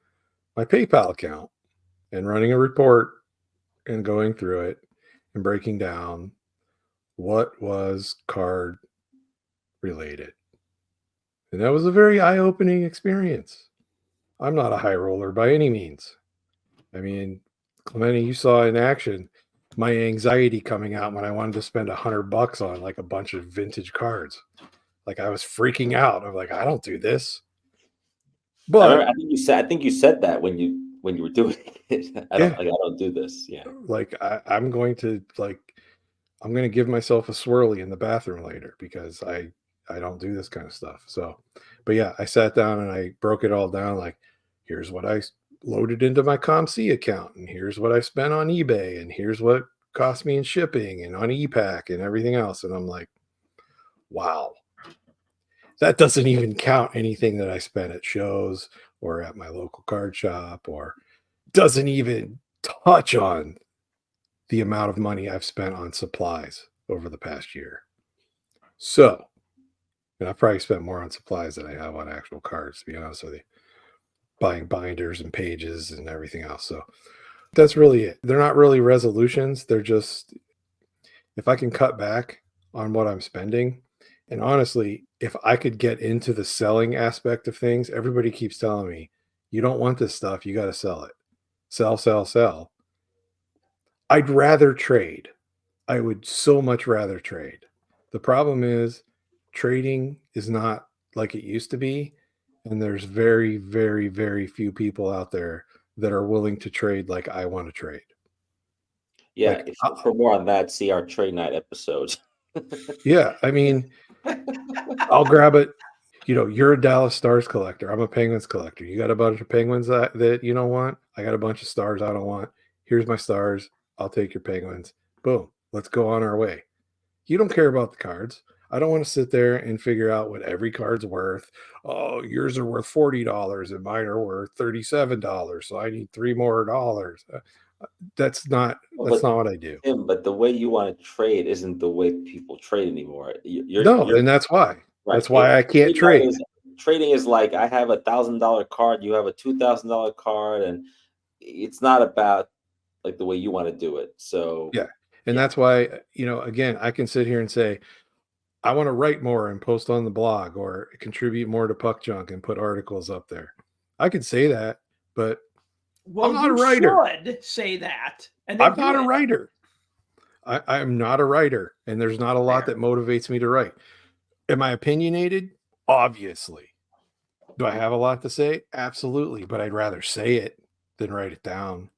my PayPal account and running a report and going through it and breaking down what was card related. And that was a very eye-opening experience. I'm not a high roller by any means. I mean, Clemente, you saw in action. my anxiety coming out when I wanted to spend $100 on like a bunch of vintage cards. Like I was freaking out. I'm like, I don't do this. But I think you said that when you were doing it. I don't do this. Yeah. Like I'm going to give myself a swirly in the bathroom later because I don't do this kind of stuff. So, but yeah, I sat down and I broke it all down. Like, here's what I loaded into my ComC account, and here's what I spent on eBay, and here's what cost me in shipping and on ePack and everything else. And I'm like, wow, that doesn't even count anything that I spent at shows or at my local card shop, or doesn't even touch on the amount of money I've spent on supplies over the past year. So, and I've probably spent more on supplies than I have on actual cards, to be honest with you. Buying binders and pages and everything else. So that's really it. They're not really resolutions. They're just, if I can cut back on what I'm spending, and honestly, if I could get into the selling aspect of things, everybody keeps telling me, you don't want this stuff, you got to sell it. Sell, sell, sell. I'd rather trade. I would so much rather trade. The problem is trading is not like it used to be. And there's very, very, very few people out there that are willing to trade like I want to trade. Yeah. For more on that, see our trade night episodes. Yeah. I mean, I'll grab it. You know, you're a Dallas Stars collector. I'm a Penguins collector. You got a bunch of Penguins that you don't want. I got a bunch of Stars I don't want. Here's my Stars. I'll take your Penguins. Boom. Let's go on our way. You don't care about the cards. I don't want to sit there and figure out what every card's worth. Oh, yours are worth $40 and mine are worth $37. So I need $3 more. That's not what I do. Tim, but the way you want to trade isn't the way people trade anymore. And that's why. Right. That's why I can't trade. Trading is like, I have $1,000 card, you have a $2,000 card, and it's not about like the way you want to do it. So yeah. And that's why, you know, again, I can sit here and say, I want to write more and post on the blog or contribute more to Puck Junk and put articles up there. I could say that, but I'm not a writer. You should say that. And I'm not a writer. I'm not a writer, and there's not a lot that motivates me to write. Am I opinionated? Obviously. Do I have a lot to say? Absolutely, but I'd rather say it than write it down.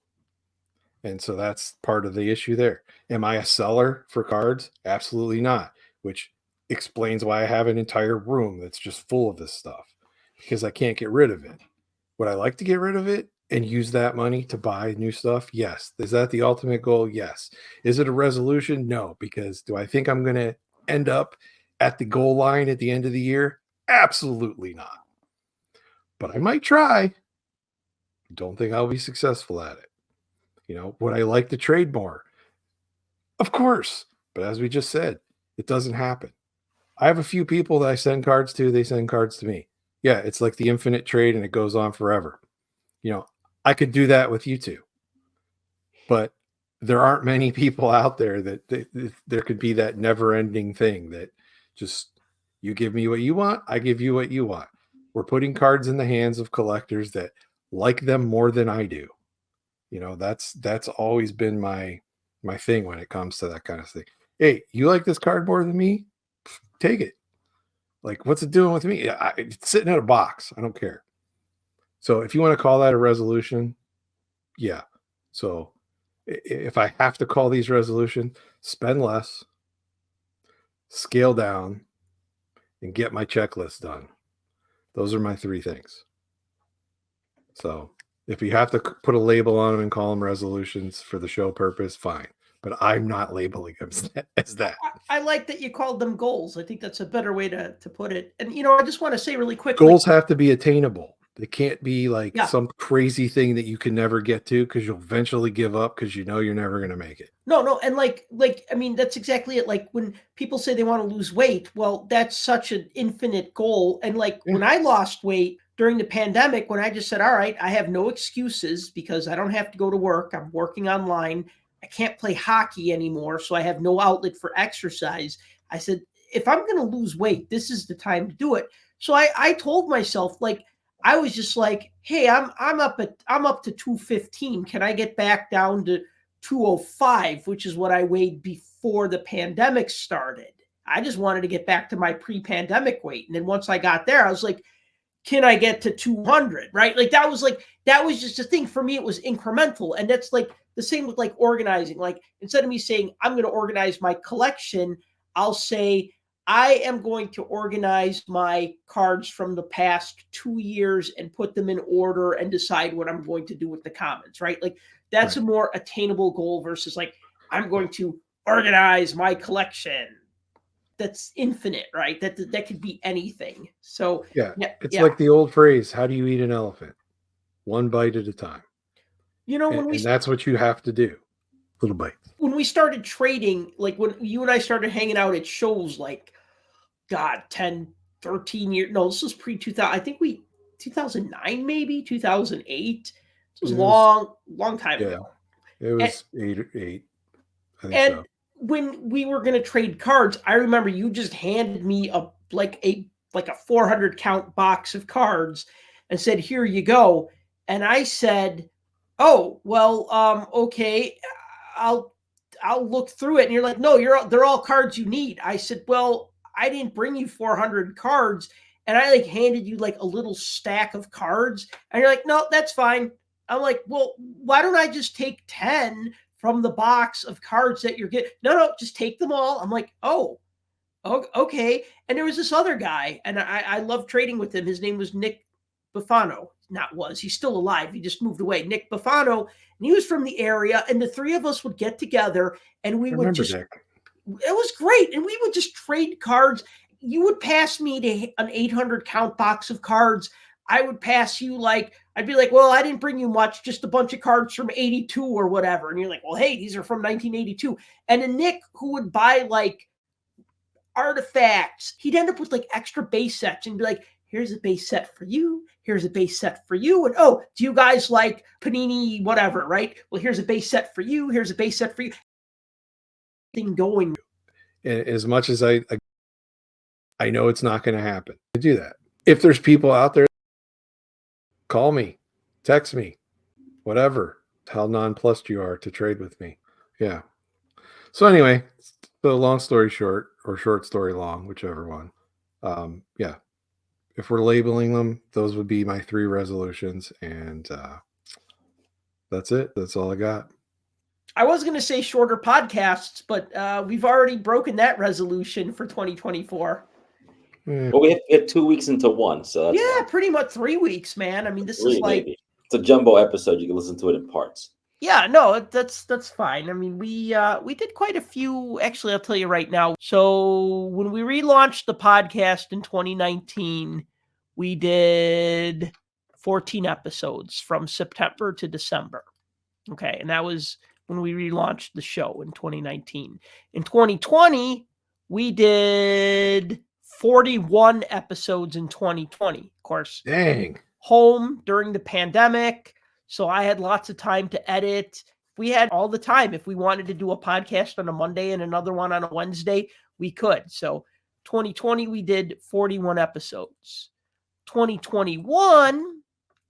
And so that's part of the issue there. Am I a seller for cards? Absolutely not, which explains why I have an entire room that's just full of this stuff, because I can't get rid of it. Would I like to get rid of it and use that money to buy new stuff? Yes. Is that the ultimate goal? Yes. Is it a resolution? No, because do I think I'm going to end up at the goal line at the end of the year? Absolutely not. But I might try. Don't think I'll be successful at it. You know, would I like to trade more? Of course. But as we just said, it doesn't happen. I have a few people that I send cards to. They send cards to me. Yeah, it's like the infinite trade and it goes on forever. You know, I could do that with you two. But there aren't many people out there that there could be that never-ending thing that just, you give me what you want, I give you what you want. We're putting cards in the hands of collectors that like them more than I do. You know, that's always been my thing when it comes to that kind of thing. Hey, you like this card more than me? Take it. Like, what's it doing with me? It's sitting in a box. I don't care. So if you want to call that a resolution, yeah. So if I have to call these resolution, spend less, scale down, and get my checklist done. Those are my three things. So if you have to put a label on them and call them resolutions for the show purpose, fine. But I'm not labeling them as that. I like that you called them goals. I think that's a better way to put it. And, you know, I just want to say really quickly. Goals have to be attainable. They can't be like some crazy thing that you can never get to because you'll eventually give up because you know you're never going to make it. No. And like, I mean, that's exactly it. Like when people say they want to lose weight, well, that's such an infinite goal. And like when I lost weight during the pandemic, when I just said, all right, I have no excuses because I don't have to go to work. I'm working online. I can't play hockey anymore, so I have no outlet for exercise. I said, if I'm going to lose weight, this is the time to do it. So I told myself, like, I was just like, hey, I'm up to 215. Can I get back down to 205, which is what I weighed before the pandemic started. I just wanted to get back to my pre-pandemic weight. And then once I got there, I was like, can I get to 200? Right? That was just a thing for me. It was incremental. And that's like the same with like organizing. Like instead of me saying, I'm going to organize my collection, I'll say, I am going to organize my cards from the past 2 years and put them in order and decide what I'm going to do with the commons, right? Like that's a more attainable goal versus like, I'm going to organize my collection. That's infinite, right? That could be anything. So it's like the old phrase, how do you eat an elephant? One bite at a time. And that's what you have to do. Little bites. When we started trading, like when you and I started hanging out at shows, like, God, 10, 13 years. No, this was pre-2000. I think 2009, maybe 2008. It was long time ago. It was eight. I think so. When we were going to trade cards, I remember you just handed me a 400 count box of cards and said, here you go. And I said, oh, well, okay, I'll look through it. And you're like, no, they're all cards you need. I said, well, I didn't bring you 400 cards. And I like handed you like a little stack of cards. And you're like, no, that's fine. I'm like, well, why don't I just take 10 from the box of cards that you're getting? No, just take them all. I'm like, oh, okay. And there was this other guy, and I love trading with him. His name was Nick Buffano. He's still alive. He just moved away. Nick Buffano, and he was from the area, and the three of us would get together, and we would just, Nick. It was great. And we would just trade cards. You would pass me an 800 count box of cards. I would pass you I'd be like, well, I didn't bring you much, just a bunch of cards from 82 or whatever. And you're like, well, hey, these are from 1982. And then Nick, who would buy like artifacts, he'd end up with like extra base sets and be like, here's a base set for you. Here's a base set for you. And oh, do you guys like Panini, whatever, right? Well, here's a base set for you. Here's a base set for you. Thing going. As much as I know it's not going to happen, I do that. If there's people out there, call me, text me, whatever, how nonplussed you are to trade with me. Yeah. So anyway, so long story short, or short story long, whichever one. Yeah. If we're labeling them, those would be my 3 resolutions. And that's it. That's all I got. I was going to say shorter podcasts, but we've already broken that resolution for 2024. Well, we have 2 weeks into one, so that's fine. Pretty much 3 weeks, man. I mean, this is like it's a jumbo episode. You can listen to it in parts. Yeah, no, that's fine. I mean, we did quite a few. Actually, I'll tell you right now. So when we relaunched the podcast in 2019, we did 14 episodes from September to December. Okay, and that was when we relaunched the show in 2019. In 2020, we did 41 episodes in 2020. Of course, home during the pandemic. So I had lots of time to edit. We had all the time. If we wanted to do a podcast on a Monday and another one on a Wednesday, we could. So 2020, we did 41 episodes. 2021,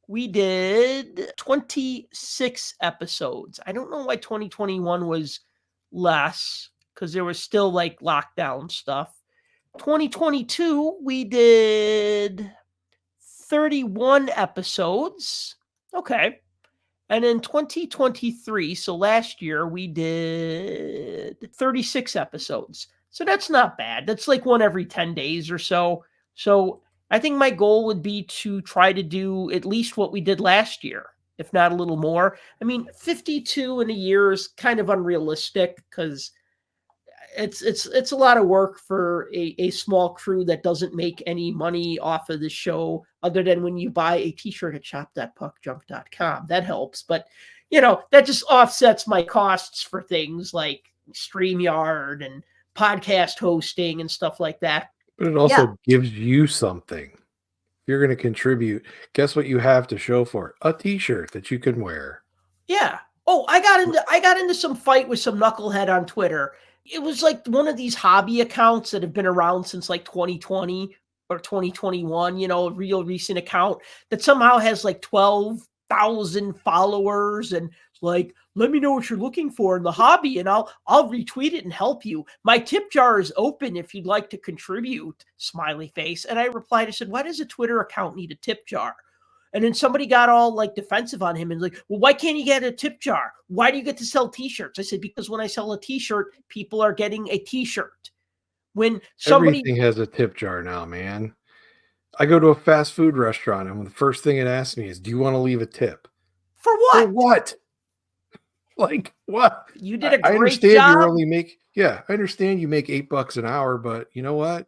we did 26 episodes. I don't know why 2021 was less, because there was still like lockdown stuff. 2022, we did 31 episodes. Okay. And in 2023, so last year, we did 36 episodes. So that's not bad. That's like one every 10 days or so. So I think my goal would be to try to do at least what we did last year, if not a little more. I mean, 52 in a year is kind of unrealistic because it's a lot of work for a small crew that doesn't make any money off of the show other than when you buy a t-shirt at shop.puckjunk.com. That helps. But, that just offsets my costs for things like StreamYard and podcast hosting and stuff like that. But it also gives you something. If you're going to contribute, guess what you have to show for it? A t-shirt that you can wear. Yeah. Oh, I got into some fight with some knucklehead on Twitter. It was like one of these hobby accounts that have been around since like 2020 or 2021, a real recent account that somehow has like 12,000 followers and like, let me know what you're looking for in the hobby and I'll retweet it and help you. My tip jar is open if you'd like to contribute, smiley face. And I replied, I said, why does a Twitter account need a tip jar? And then somebody got all like defensive on him and like, well, why can't you get a tip jar? Why do you get to sell t-shirts? I said, because when I sell a t-shirt, people are getting a t-shirt. When somebody Everything has a tip jar now, man. I go to a fast food restaurant and the first thing it asks me is, do you want to leave a tip? For what? For what? Like what? You did a great I understand job. you only make, I understand you make $8 an hour, but you know what?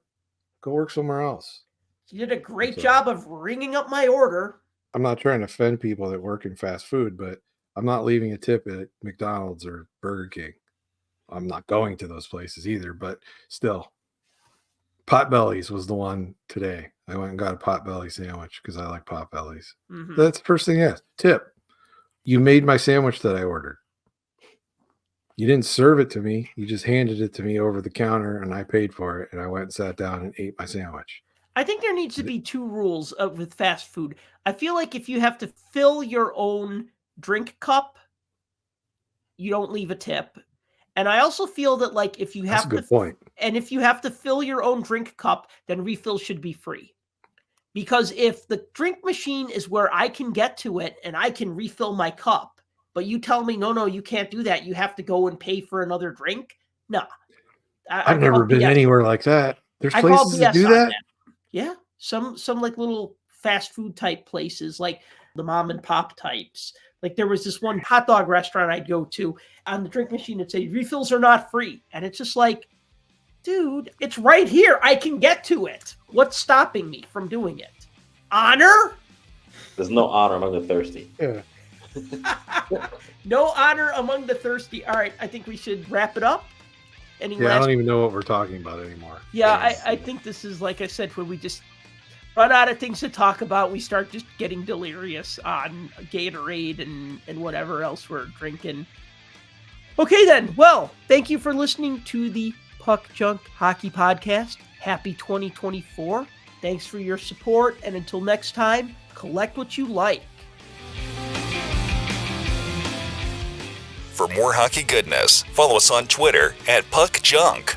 Go work somewhere else. You did a great job of ringing up my order. I'm not trying to offend people that work in fast food, but I'm not leaving a tip at McDonald's or Burger King. I'm not going to those places either, but still. Potbellies was the one today. I went and got a Potbelly sandwich because I like Potbellies. Mm-hmm. That's the first thing I asked. Tip. You made my sandwich that I ordered. You didn't serve it to me. You just handed it to me over the counter and I paid for it. And I went and sat down and ate my sandwich. I think there needs to be two rules with fast food. I feel like if you have to fill your own drink cup, you don't leave a tip. And I also feel that like if you have if you have to fill your own drink cup, then refills should be free. Because if the drink machine is where I can get to it and I can refill my cup, but you tell me, no, you can't do that. You have to go and pay for another drink. No. I've never been anywhere like that. There's places that do that. Yeah, some like little fast food type places, like the mom and pop types. Like there was this one hot dog restaurant I'd go to on the drink machine that said refills are not free. And it's just like, dude, it's right here. I can get to it. What's stopping me from doing it? Honor? There's no honor among the thirsty. Yeah. No honor among the thirsty. All right, I think we should wrap it up. I don't even know what we're talking about anymore. Yeah, I think this is, like I said, when we just run out of things to talk about, we start just getting delirious on Gatorade and whatever else we're drinking. Okay, then. Well, thank you for listening to the Puck Junk Hockey Podcast. Happy 2024. Thanks for your support, and until next time, collect what you like. For more hockey goodness, follow us on Twitter @PuckJunk.